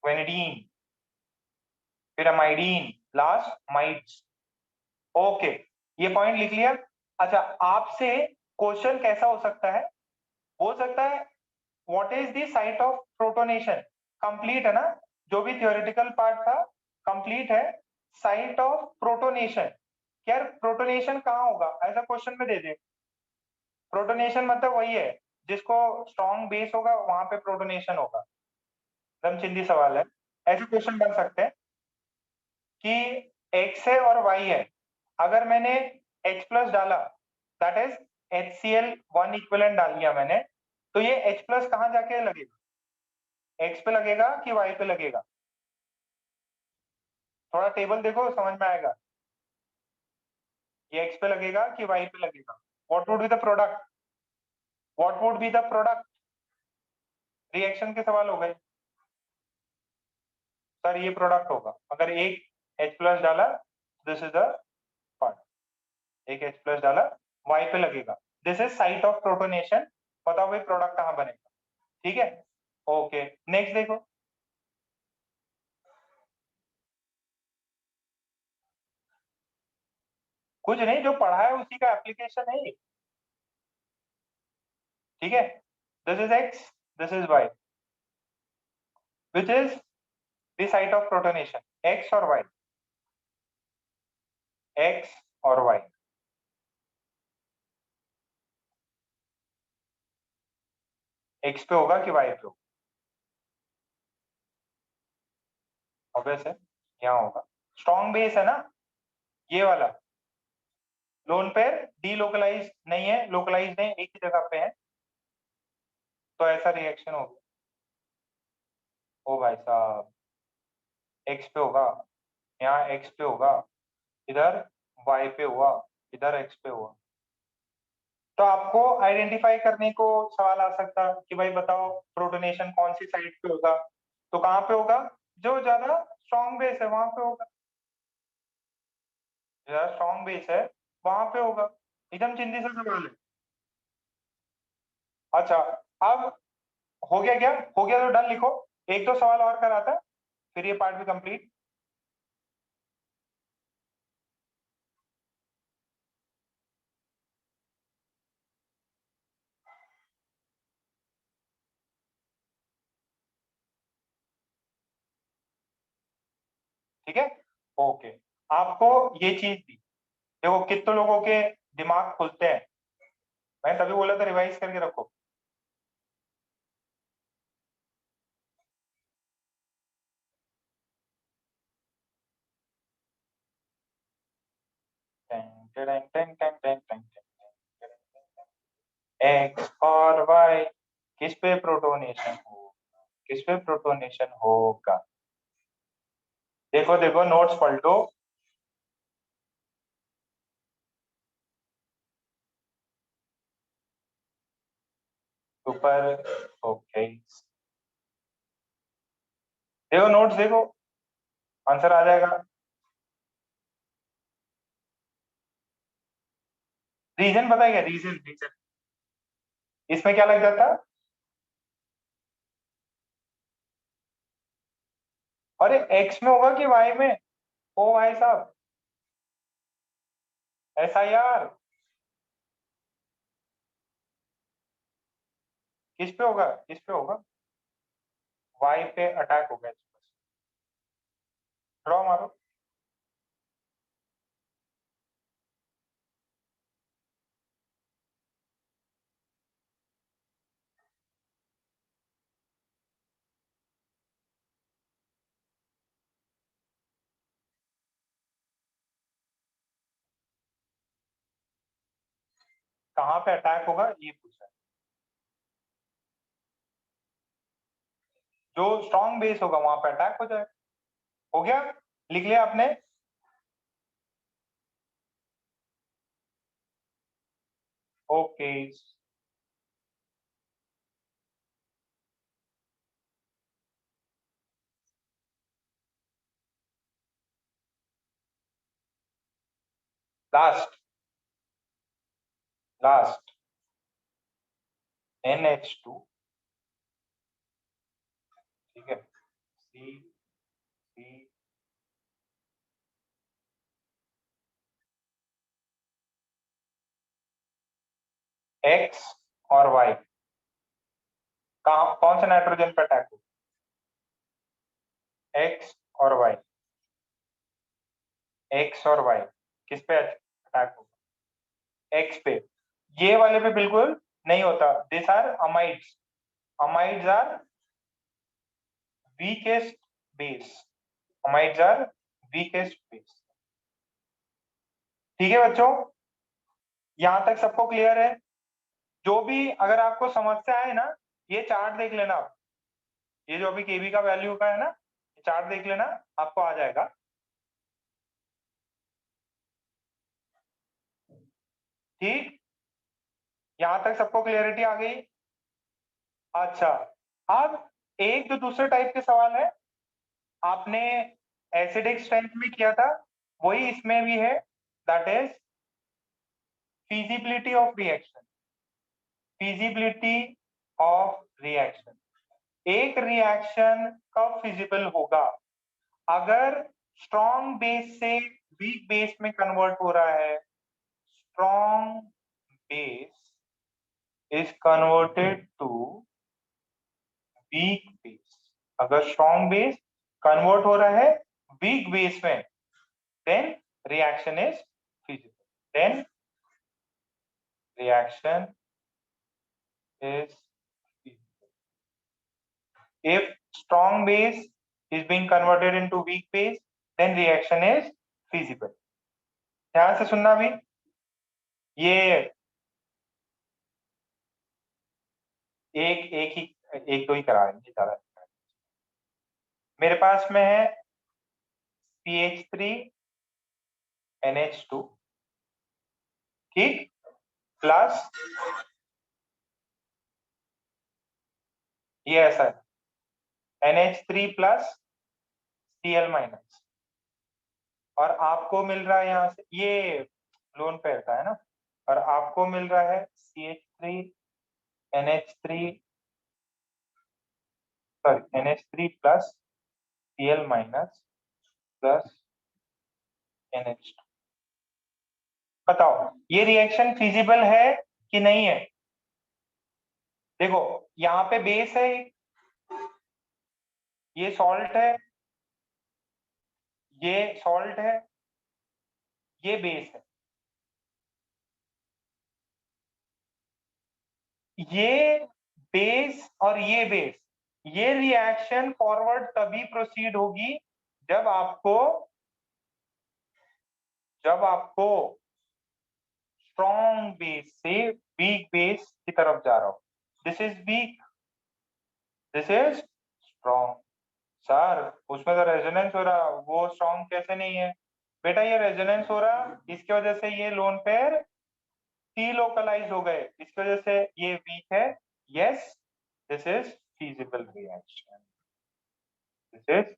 वेनिडीन, फिर अमाइडीन, लास्ट माइड्स। ओके, ये पॉइंट लिख लिया। अच्छा, आपसे क्वेश्चन कैसा हो सकता है? हो सकता है what is the site of protonation? Complete है ना, जो भी थियोरेटिकल पार्ट था कंप्लीट है। साइट ऑफ प्रोटोनेशन, यार प्रोटोनेशन कहाँ होगा, ऐसा क्वेश्चन में दे दे। प्रोटोनेशन मतलब वही है जिसको स्ट्रॉन्ग बेस होगा वहां पे प्रोटोनेशन होगा। एकदम चिंदी सवाल है। ऐसे क्वेश्चन बन सकते हैं कि X है और Y है, अगर मैंने H प्लस डाला, दैट इज HCl1 इक्विवेलेंट डाल दिया मैंने, तो ये H प्लस कहाँ जाके लगेगा? X पे लगेगा कि Y पे लगेगा? थोड़ा टेबल देखो, समझ में आएगा। ये X पे लगेगा कि Y पे लगेगा? What would be the product? What would be the product? Reaction के सवाल हो गए सर, ये प्रोडक्ट होगा। अगर एक H प्लस डाला, दिस इज द पार्ट, एक H प्लस डाला, Y पे लगेगा, this is site of protonation. बताओ भाई प्रोडक्ट कहाँ बनेगा? ठीक है, ओके नेक्स्ट देखो। कुछ नहीं, जो पढ़ा है उसी का एप्लीकेशन है ये। ठीक है, this is X, this is Y, which is the site of protonation, X और Y, X और Y। X पे होगा कि Y पे होगा? ऑब्वियस है, यहाँ होगा। स्ट्रॉन्ग बेस है ना ये वाला, लोन पेयर डीलोकलाइज नहीं है, लोकलाइज नहीं, एक ही जगह पे है, तो ऐसा रिएक्शन होगा। ओ भाई साहब, X पे होगा, यहाँ X पे होगा, इधर Y पे हुआ, इधर X पे हुआ। तो आपको आइडेंटिफाई करने को सवाल आ सकता है कि भाई बताओ प्रोटोनेशन कौन सी साइड पे होगा? तो कहाँ पे होगा? जो ज्यादा स्ट्रॉन्ग बेस है वहां पे होगा, ज्यादा स्ट्रॉन्ग बेस है वहां पे होगा। एकदम चिंदी सा सवाल है। अच्छा, अब हो गया क्या? हो गया तो डन लिखो। एक दो सवाल और कराता है, फिर ये पार्ट भी कंप्लीट। ठीक है, ओके। आपको ये चीज दी, देखो कितने लोगों के दिमाग खुलते हैं, मैं तभी बोला था रिवाइज करके रखो। एक्स और वाई किस पे प्रोटोनेशन होगा? किस पे प्रोटोनेशन होगा? देखो देखो नोट्स पलटो। ऊपर। ओके, देखो नोट्स देखो, आंसर आ जाएगा। रीजन पता है क्या? रीजन रीजन इसमें क्या लग जाता? अरे एक्स में होगा कि वाई में? ओ भाई साहब, SIR किस पे होगा? किस पे होगा? वाई पे अटैक हो गया। ड्रॉ मारो। कहाँ पे अटैक होगा ये पूछा है। जो स्ट्रॉन्ग बेस होगा वहां पे अटैक हो जाएगा। हो गया? लिख लिया आपने? ओके, लास्ट लास्ट NH2, ठीक है, C X और Y, कहाँ कौन सा नाइट्रोजन पे अटैक होगा? X और Y, X और Y किस पे अटैक होगा? X पे। ये वाले पे बिल्कुल नहीं होता। This are amides. Amides are weakest base. Amides are weakest base. ठीक है बच्चों, यहां तक सबको क्लियर है? जो भी अगर आपको समस्या है ना, ये चार्ट देख लेना आप। ये जो अभी केबी का वैल्यू का है ना, ये चार्ट देख लेना, आपको आ जाएगा। ठीक, यहां तक सबको क्लियरिटी आ गई? अच्छा, अब एक जो दूसरे टाइप के सवाल है, आपने एसिडिक स्ट्रेंथ में किया था, वही इसमें भी है। That is feasibility of reaction। feasibility of reaction, एक रिएक्शन कब फिजिबल होगा? अगर स्ट्रॉन्ग बेस से वीक बेस में कन्वर्ट हो रहा है। Strong base is converted to weak base. अगर स्ट्रॉन्ग बेस कन्वर्ट हो रहा है वीक बेस में, then reaction is feasible. Then reaction is feasible. If strong base is being converted into weak base, then reaction is feasible। ध्यान से सुनना भी, ये एक एक ही एक दो ही कराएंगे, ज्यादा नहीं कराएंगे। मेरे पास में है CH3NH2, ठीक, प्लस ये ऐसा है NH3 प्लस Cl माइनस, और आपको मिल रहा है यहाँ से, ये लोन पेयर का है ना, और आपको मिल रहा है NH3 NH3 plus Cl minus plus NH2। बताओ ये रिएक्शन फिजिबल है कि नहीं है? देखो यहाँ पे बेस है, ये सॉल्ट है, ये सॉल्ट है, ये बेस है। ये बेस और ये बेस, ये रिएक्शन फॉरवर्ड तभी प्रोसीड होगी जब आपको स्ट्रॉन्ग बेस से वीक बेस की तरफ जा रहा हो। This is weak, this is strong. Sir उसमें तो रेजोनेंस हो रहा, वो स्ट्रॉन्ग कैसे नहीं है? बेटा ये रेजोनेंस हो रहा, इसकी वजह से ये लोन पेयर डी लोकलाइज हो गए, इसकी वजह से ये वीक है, yes, this is feasible reaction. This is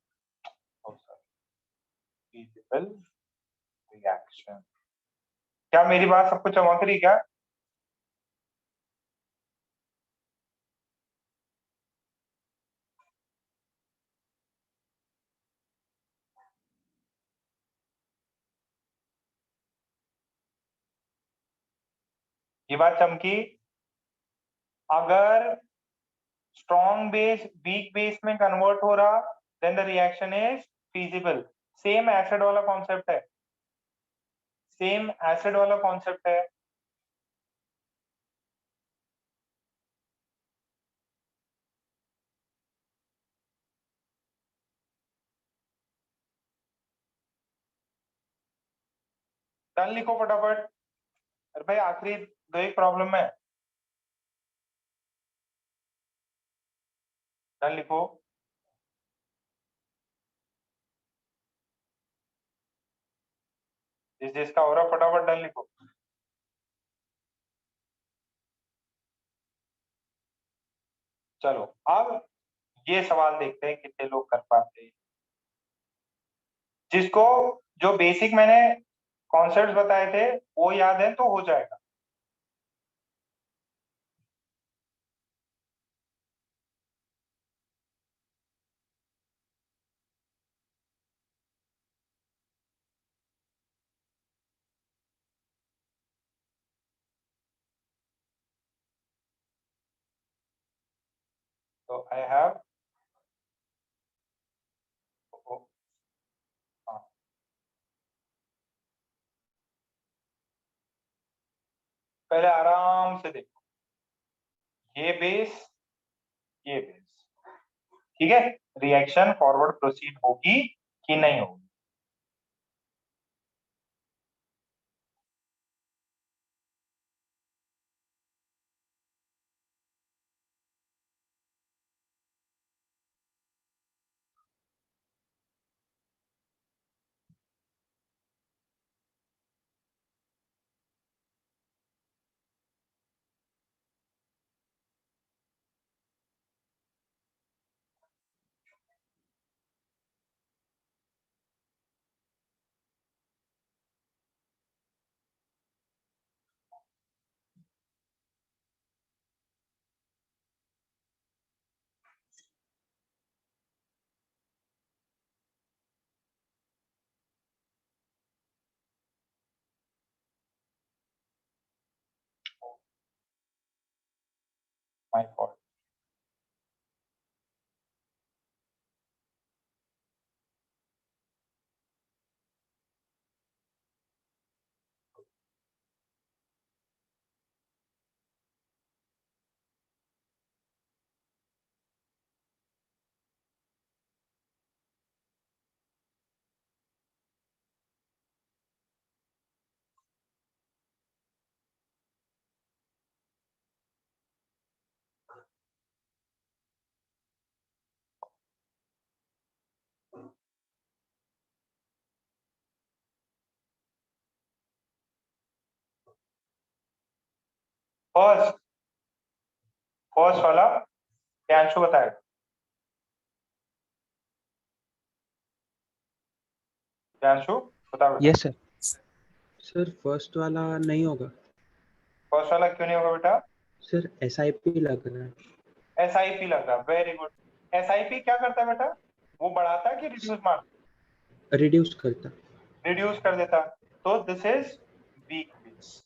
feasible reaction. क्या मेरी बात सबको चमक रही क्या? ये बात चमकी? अगर स्ट्रॉन्ग बेस वीक बेस में कन्वर्ट हो रहा, then the reaction is feasible. Same acid वाला कॉन्सेप्ट है, सेम एसिड वाला कॉन्सेप्ट है. डन लिखो फटाफट. अरे भाई आखिरी दो एक प्रॉब्लम है. डन लिखो. जिसका हो रहा फटाफट डन लिखो. चलो अब ये सवाल देखते हैं कितने लोग कर पाते हैं. जिसको जो बेसिक मैंने कॉन्सेप्ट्स बताए थे वो याद है तो हो जाएगा. तो आई हैव पहले आराम से देखो. ये बेस, ये बेस, ठीक है. रिएक्शन फॉरवर्ड प्रोसीड होगी कि नहीं होगी? My fault. फर्स्ट फर्स्ट वाला प्रियांशु बताएगा. प्रियांशु बताओ. Yes sir. सर फर्स्ट वाला नहीं होगा. फर्स्ट वाला क्यों नहीं होगा बेटा? सर SIP लग रहा है. SIP लग रहा. Very good. SIP क्या करता है बेटा? वो बढ़ाता है कि रिड्यूस मारता? रिड्यूस करता. रिड्यूस कर देता. तो this is weak base.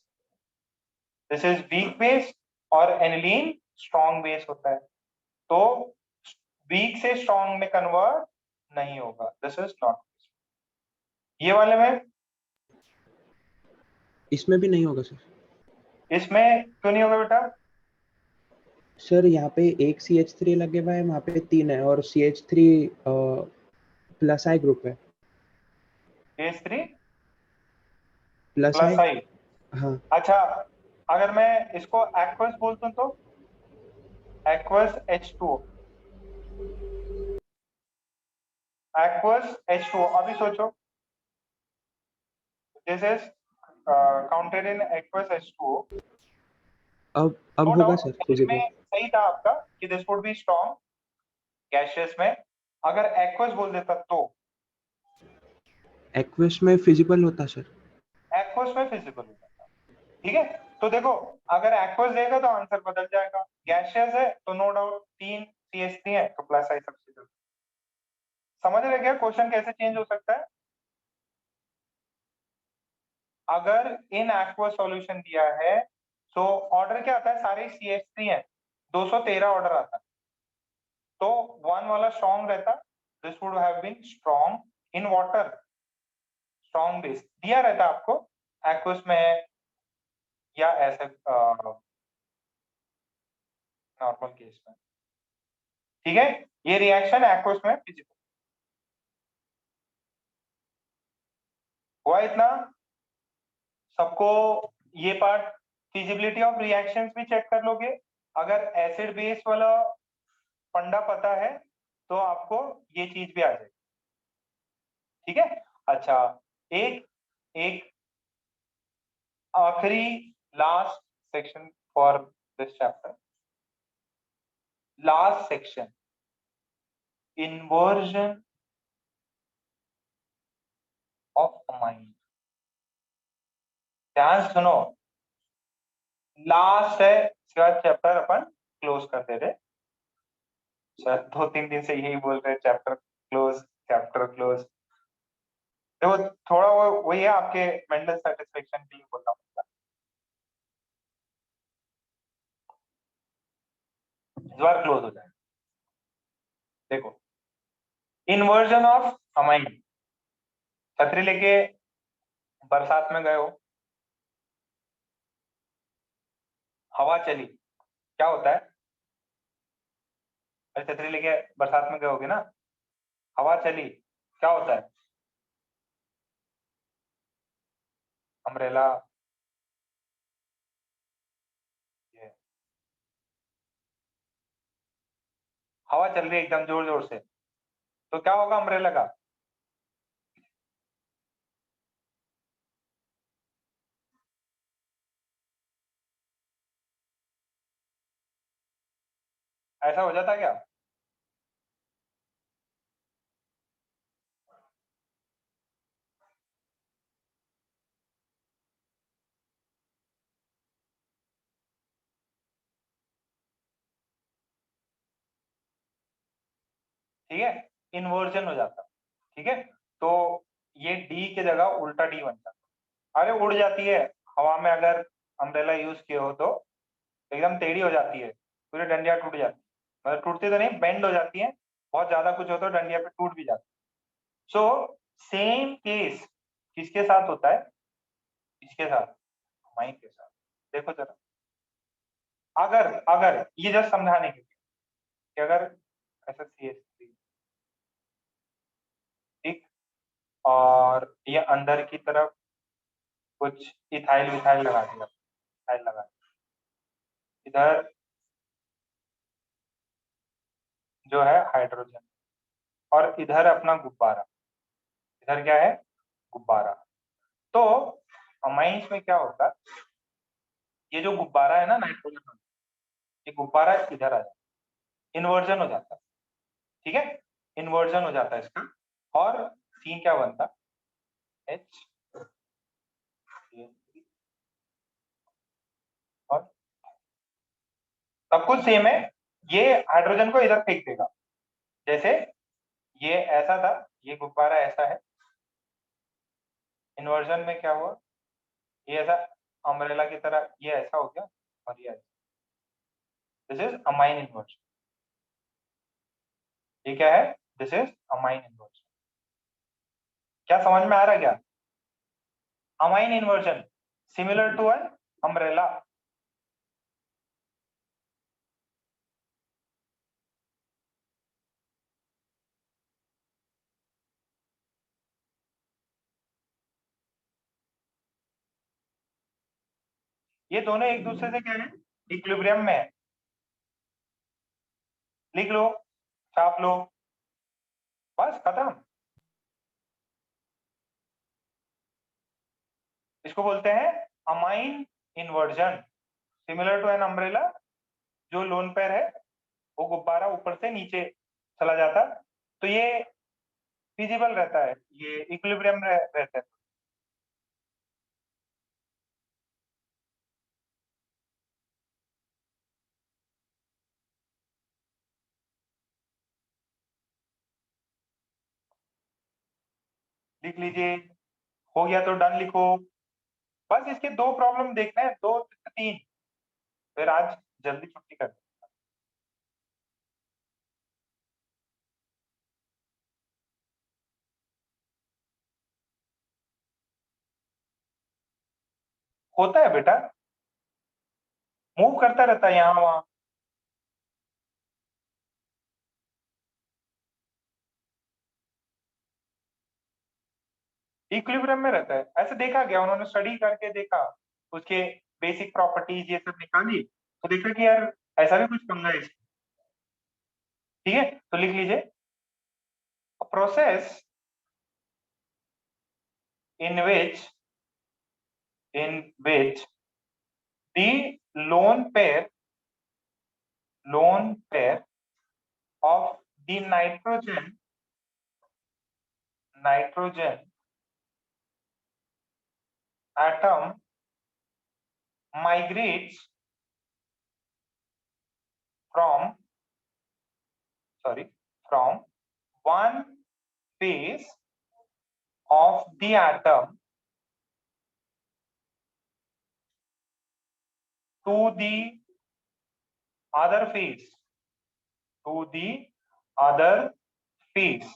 This is weak base और एनिलीन स्ट्रॉन्ग बेस होता है. तो वीक से स्ट्रॉन्ग में कन्वर्ट नहीं होगा. This is not. ये वाले में इसमें भी नहीं होगा सर. इसमें क्यों नहीं होगा बेटा? सर यहाँ पे एक CH3 लगे हुआ है, वहाँ पे 3 है और CH3 प्लस I ग्रुप है. CH3 plus plus I. आई. हाँ. अच्छा अगर मैं इसको एक्वस बोलता हूं तो एक्वस H2O. Aqueous H2O. अभी सोचो. This is counted in aqueous H2O. अब नो होगा डाउट सर फिजिबल। में सही था आपका कि this would be strong gaseous में। अगर एक्वस बोल देता तो एक्वस में फिजिबल होता सर। एक्वस में फिजिबल हो जाता। ठीक है, तो देखो अगर एक्वस देगा तो आंसर बदल जाएगा, गैसियस है तो नो डाउट 3 CH3 है तो प्लस आई सब्स्टिट्यूट। समझ रहे क्या क्वेश्चन कैसे चेंज हो सकता है? अगर इन एक्वस सॉल्यूशन दिया है तो ऑर्डर क्या आता है, सारे CH3 है, 213 ऑर्डर आता है, तो 1 वाला स्ट्रॉन्ग रहता, this would have been strong in water, strong base दिया रहता आपको एक्वस में है या ऐसे नॉर्मल केस में। ठीक है, ये रिएक्शन एक्वस में फिजिबल हुआ इतना। सबको ये पार्ट फिजिबिलिटी ऑफ रिएक्शंस भी चेक कर लोगे, अगर एसिड बेस वाला फंडा पता है तो आपको ये चीज भी आ जाएगी। ठीक है, अच्छा एक एक आखिरी last section for this chapter, last section, inversion of amine. ध्यान से सुनो, लास्ट है, इसके बाद चैप्टर अपन क्लोज कर दे रहे। शायद 2-3 दिन से यही बोल रहे, चैप्टर क्लोज, चैप्टर क्लोज। देखो थोड़ा वो वही है, आपके मेंटल सेटिस्फेक्शन के लिए बोलना पड़ता है, इस बार क्लोज हो जाए। देखो इन्वर्जन ऑफ अमाइन, छतरी लेके बरसात में गए हो, हवा चली, क्या होता है? अरे छतरी लेके बरसात में गए होगे ना, हवा चली, क्या होता है? अम्ब्रेला, ये हवा चल रही है एकदम जोर जोर से, तो क्या होगा अम्ब्रेला का? ऐसा हो जाता क्या? ठीक है, इन्वर्जन हो जाता। ठीक है, तो ये डी की जगह उल्टा डी बन जाता। अरे उड़ जाती है हवा में, अगर अम्ब्रेला यूज किए हो तो एकदम टेढ़ी हो जाती है, पूरी डंडिया टूट जाती है, मतलब टूटती तो नहीं, बेंड हो जाती है, बहुत ज्यादा कुछ हो तो डंडिया पे टूट भी जाती है। सो सेम केस किसके साथ होता है? इसके साथ, माइंड के साथ। देखो जरा, अगर अगर ये जस्ट समझाने के लिए कि अगर ऐसा CH3, ठीक, और ये अंदर की तरफ कुछ इथाइल विथाइल लगा दिया, इथाइल लगा दिया, इधर जो है हाइड्रोजन, और इधर अपना गुब्बारा, इधर क्या है? गुब्बारा। तो अमाइंस में क्या होता है, ये जो गुब्बारा है ना नाइट्रोजन, ये गुब्बारा इधर आ जाता है, इन्वर्जन हो जाता है। ठीक है, इन्वर्जन हो जाता है इसका, और सीन क्या बनता? H, और सब कुछ सेम है, ये हाइड्रोजन को इधर फेंक देगा, जैसे ये ऐसा था, ये गुब्बारा ऐसा है, इन्वर्जन में क्या हुआ, ये ऐसा अम्ब्रेला की तरह ये ऐसा हो गया, और ये ऐसा, दिस इज अमाइन इन्वर्जन। ये क्या है? This is amine inversion. क्या समझ में आ रहा है क्या? Amine inversion similar to an umbrella. ये दोनों एक दूसरे से क्या है? इक्विलिब्रियम में है। लिख लो, छाप लो, बस खत्म। इसको बोलते हैं amine inversion, similar to an umbrella, जो लोन पेयर है वो गुब्बारा ऊपर से नीचे चला जाता, तो ये फिजिबल रहता है, ये इक्विलिब्रियम रहता है। लिख लीजिए, हो गया तो डन लिखो। बस इसके 2 प्रॉब्लम देखना है, 2 3, फिर आज जल्दी छुट्टी कर। होता है बेटा, मूव करता रहता है यहाँ वहां। इक्विलिब्रियम में रहता है, ऐसे देखा गया, उन्होंने स्टडी करके देखा, उसके बेसिक प्रॉपर्टीज ये सब निकाली, तो देखा कि यार ऐसा भी कुछ पंगा है इसमें। ठीक है, तो लिख लीजिए, process in which the lone pair of the nitrogen atom migrates from one phase of the atom to the other phase,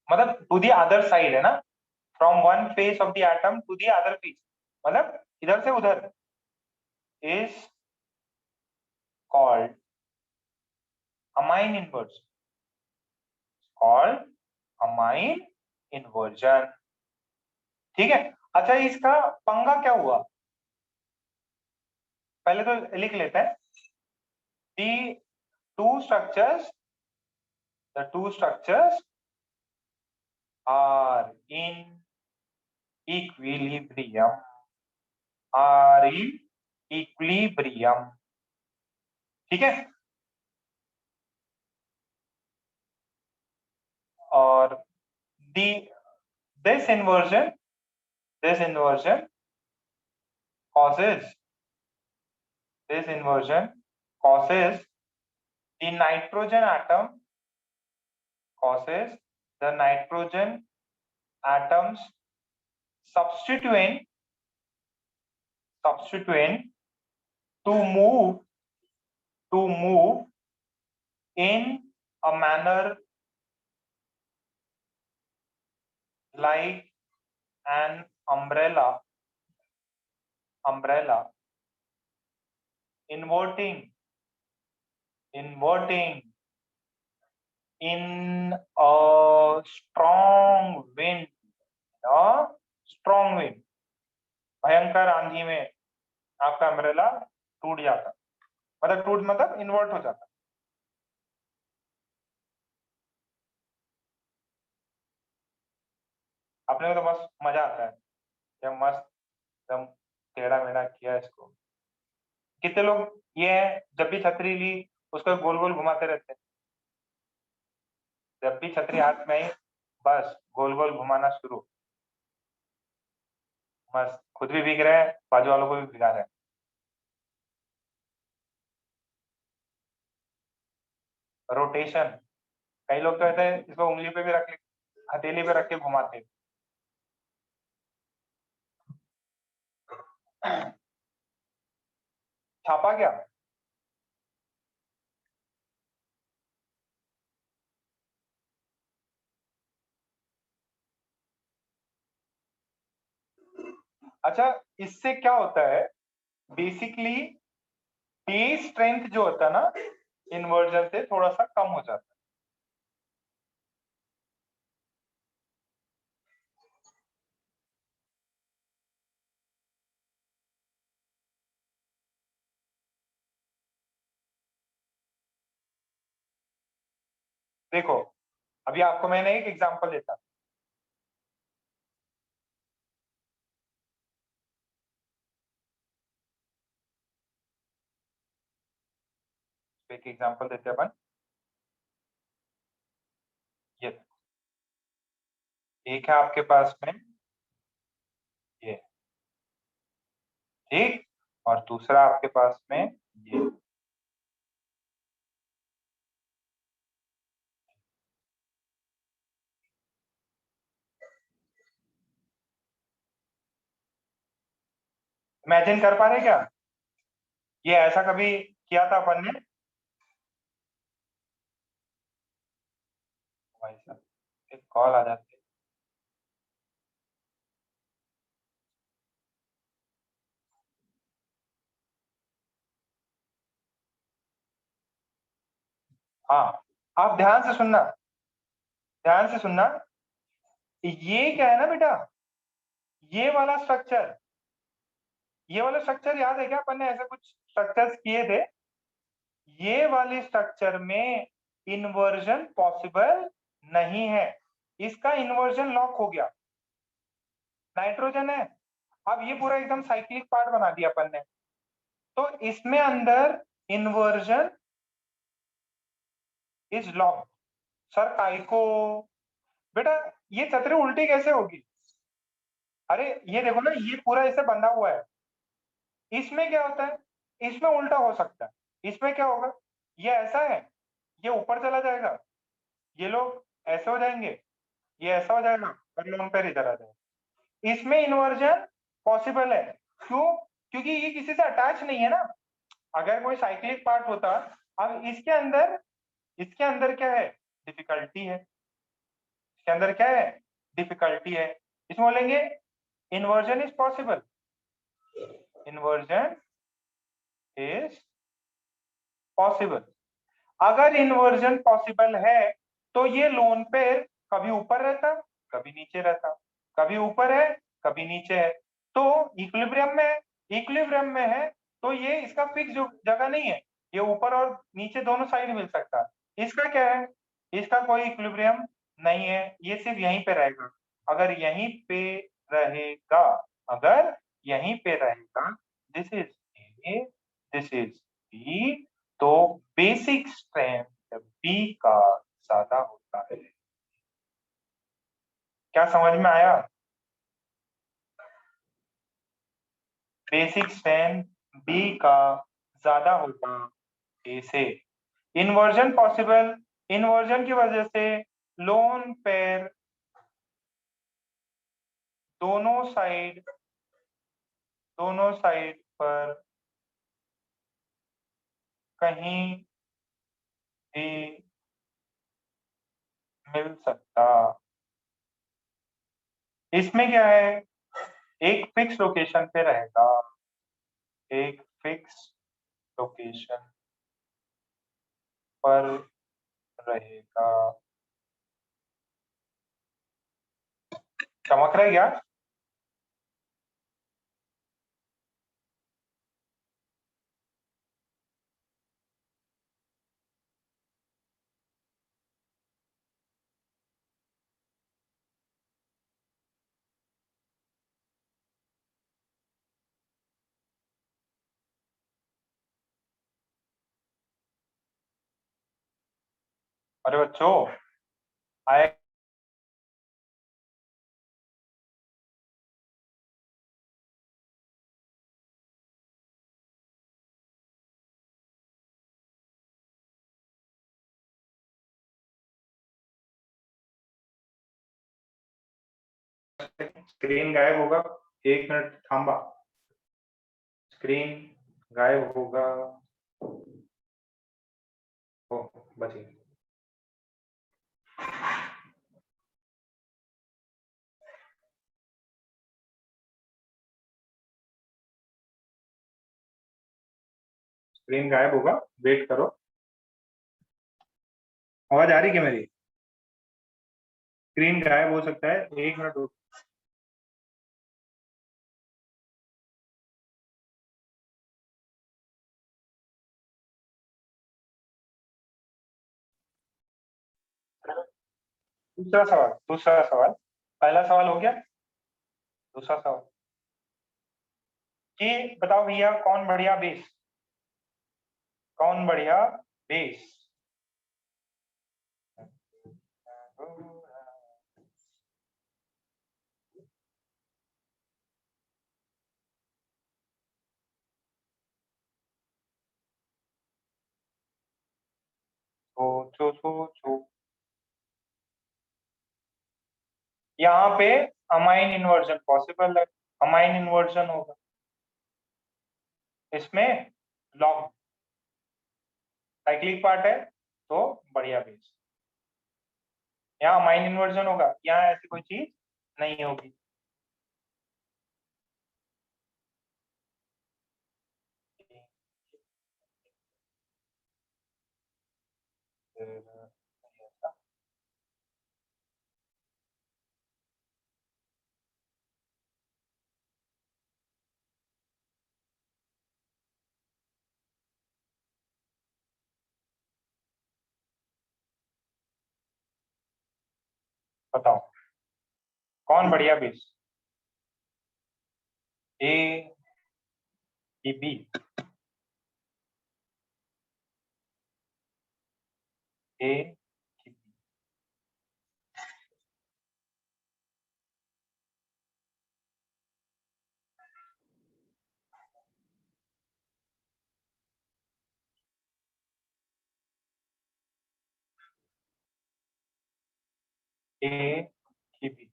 मतलब टू दी अदर साइड है ना, from one face of the atom to the other face, मतलब इधर से उधर, is called amine inversion, ठीक है। अच्छा, इसका पंगा क्या हुआ, पहले तो लिख लेते हैं, the two structures are in equilibrium, ठीक है, और this inversion causes the nitrogen atoms substituent to move in a manner like an umbrella inverting in a strong wind, भयंकर आंधी में आपका अम्ब्रेला टूट जाता, मतलब इन्वर्ट हो जाता। अपने को तो बस मजा आता है, जब मस्त एकदम टेढ़ा मेढ़ा किया इसको। कितने लोग ये हैं, जब भी छतरी ली उसको गोल गोल घुमाते रहते हैं, जब भी छतरी हाथ में आई बस गोल गोल घुमाना शुरू, बस खुद भी भीग रहे हैं, बाजू वालों को भी भिगा रहे हैं। रोटेशन, कई लोग कहते हैं इसको उंगली पे भी रख ले, हथेली पे रख के घुमाते हैं। छापा क्या, अच्छा इससे क्या होता है, बेसिकली बेस स्ट्रेंथ जो होता है ना, इन्वर्जन से थोड़ा सा कम हो जाता है। देखो, अभी आपको मैंने एक एग्जांपल देता, एक एग्जांपल देते हैं अपन। ये एक है आपके पास में ये, ठीक, और दूसरा आपके पास में ये। इमेजिन कर पा रहे क्या? ये ऐसा कभी किया था अपन ने? भाई साहब एक कॉल आ जाती है। हाँ, आप ध्यान से सुनना, ध्यान से सुनना। ये क्या है ना बेटा, ये वाला स्ट्रक्चर, ये वाला स्ट्रक्चर याद है क्या? अपन ने ऐसे कुछ स्ट्रक्चर्स किए थे। ये वाले स्ट्रक्चर में इन्वर्जन पॉसिबल नहीं है, इसका इन्वर्जन लॉक हो गया। नाइट्रोजन है, अब ये पूरा एकदम साइक्लिक पार्ट बना दिया अपन ने, तो इसमें अंदर इन्वर्जन इज लॉक। सर काई को बेटा, ये छतरी उल्टी कैसे होगी? अरे ये देखो ना, ये पूरा ऐसे बंधा हुआ है, इसमें क्या होता है, इसमें उल्टा हो सकता है। इसमें क्या होगा, ये ऐसा है, ये ऊपर चला जाएगा, ये लोग ऐसे हो जाएंगे, ये ऐसा हो जाएगा और लोन पेयर इधर आ जाएगा। इसमें इन्वर्जन पॉसिबल है, क्यों? क्योंकि ये किसी से अटैच नहीं है ना। अगर कोई साइक्लिक पार्ट होता, अब इसके अंदर क्या है, डिफिकल्टी है। इसके अंदर क्या है, डिफिकल्टी है। इसमें बोलेंगे inversion is possible, inversion is possible. अगर इन्वर्जन पॉसिबल है तो ये लोन पेयर कभी ऊपर रहता, कभी नीचे रहता, कभी ऊपर है, कभी नीचे है, तो इक्विलिब्रियम में है। इक्विलिब्रियम में है तो ये इसका फिक्स जगह नहीं है, ये ऊपर और नीचे दोनों साइड मिल सकता है। इसका क्या है, इसका कोई इक्विलिब्रियम नहीं है, ये सिर्फ यहीं पे रहेगा। अगर यहीं पे रहेगा, अगर यहीं पे रहेगा, this is A, this is B, तो बेसिक स्ट्रेंथ बी का ज्यादा होता है। क्या समझ में आया? बेसिक स्ट्रेंथ बी का ज्यादा होगा ए से। इन्वर्जन पॉसिबल, इन्वर्जन की वजह से लोन पेयर दोनों साइड पर कहीं भी मिल सकता। इसमें क्या है, एक फिक्स लोकेशन पे रहेगा, एक फिक्स लोकेशन पर रहेगा। चमक रहा है क्या? अरे बच्चों आए, स्क्रीन गायब होगा, 1 मिनट थांबा, स्क्रीन गायब होगा। ओ बची, स्क्रीन गायब होगा, वेट करो। आवाज आ रही क्या मेरी? स्क्रीन गायब हो सकता है, 1 मिनट रुको। दूसरा सवाल, पहला सवाल हो गया, दूसरा सवाल कि बताओ भैया कौन बढ़िया बेस, कौन बढ़िया बेस सोचो यहाँ पे अमाइन इन्वर्जन पॉसिबल है, अमाइन इन्वर्जन होगा इसमें, लॉग साइक्लिक पार्ट है तो बढ़िया बेस। यहाँ अमाइन इन्वर्जन होगा, यहाँ ऐसी कोई चीज नहीं होगी। बताओ कौन बढ़िया बेस, ए कि बी? ए कि बी? ए कि बी?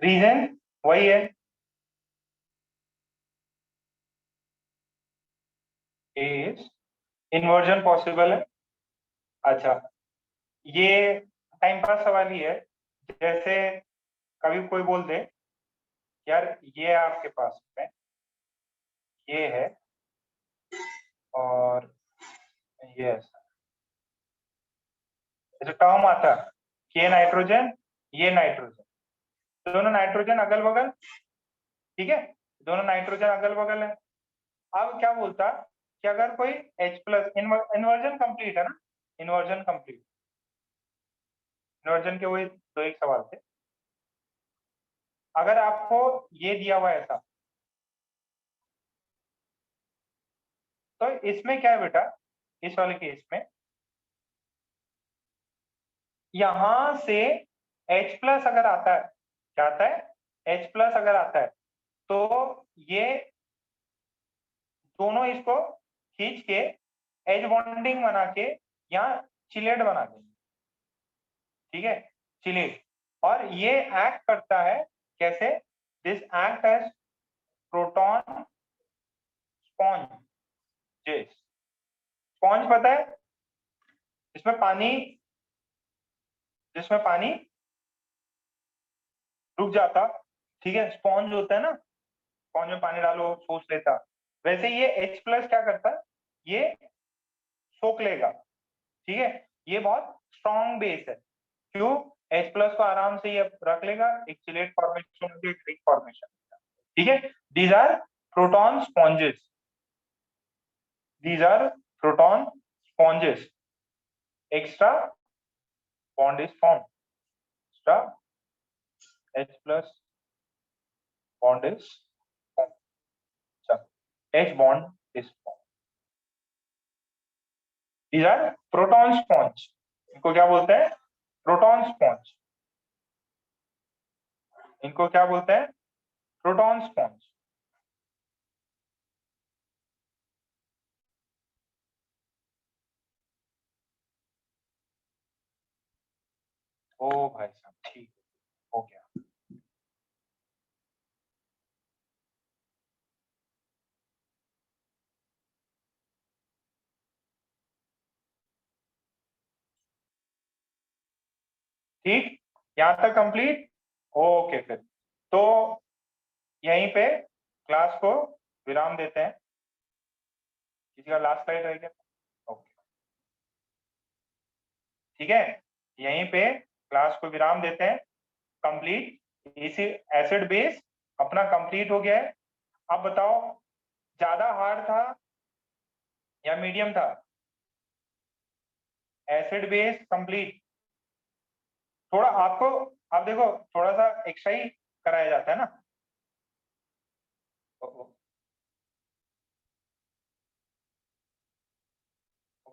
रीजन वही है, ए इज इन्वर्जन पॉसिबल है। अच्छा ये टाइम पास सवाल ही है, जैसे कभी कोई बोल दे यार ये आपके पास में ये है और ये ऐसा, जैसे टर्म आता है कि ये नाइट्रोजन ये नाइट्रोजन, दोनों नाइट्रोजन अगल बगल, ठीक है, दोनों नाइट्रोजन अगल बगल है। अब क्या बोलता कि अगर कोई H प्लस, इन्वर्जन कंप्लीट है ना, इन्वर्जन कंप्लीट, इन्वर्जन के वही दो एक सवाल थे। अगर आपको ये दिया हुआ है ऐसा, तो इसमें क्या है बेटा, इस वाले केस में यहां से H प्लस अगर आता है, क्या आता है, H प्लस अगर आता है तो ये दोनों इसको खींच के एज बॉन्डिंग बना के यहाँ चिलेट बना देंगे, ठीक है, चिलेट। और ये एक्ट करता है कैसे, this act as proton sponge. Sponge पता है, इसमें पानी, जिसमें पानी रुक जाता, ठीक है, स्पॉन्ज होता है ना, स्पॉन्ज में पानी डालो सोच लेता, वैसे ये H प्लस क्या करता है, ये सोख लेगा, ठीक है। ये बहुत स्ट्रॉन्ग बेस है, क्यों, H प्लस को आराम से ये रख लेगा, एक चिलेट फॉर्मेशन होगी, एक रिंग फॉर्मेशन, ठीक है। These are proton sponges, these are proton sponges, extra bond is form, extra H plus bond is formed. So, H bond is formed. These are proton sponge. इनको क्या बोलते हैं, proton sponge, इनको क्या बोलते हैं, प्रोटॉन स्पॉन्ज। ओ भाई साहब ठीक हो गया। ठीक, यहां तक कंप्लीट, ओके फिर तो यहीं पे क्लास को विराम देते हैं। किसी का लास्ट स्लाइड रह गया, ओके, ठीक है, यहीं पे क्लास को विराम देते हैं। कंप्लीट इसी एसिड बेस अपना कंप्लीट हो गया है। अब बताओ ज्यादा हार्ड था या मीडियम था, एसिड बेस कंप्लीट। थोड़ा आपको, आप देखो थोड़ा सा एक्स्ट्रा ही कराया जाता है ना,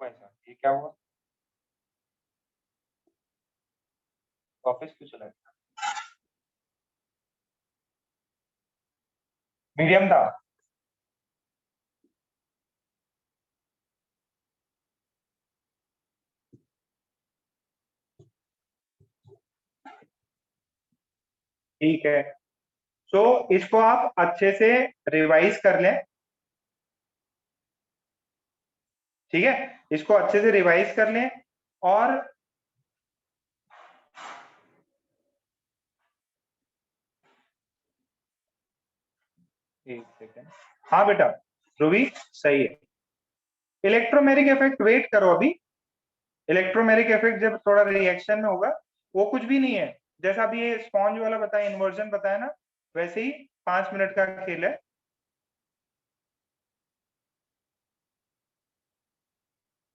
भाई साहब ये क्या हुआ? ऑफिस क्यों चला गया? मीडियम था। ठीक है, तो इसको आप अच्छे से रिवाइज कर लें। ठीक है, इसको अच्छे से रिवाइज कर लें। और एक सेकेंड, हाँ बेटा रूबी सही है। इलेक्ट्रोमेरिक इफेक्ट वेट करो अभी। इलेक्ट्रोमेरिक इफेक्ट जब थोड़ा रिएक्शन में होगा, वो कुछ भी नहीं है, जैसा अभी ये स्पॉन्ज वाला बताया, इन्वर्जन बताया ना, वैसे ही 5 मिनट का खेल है।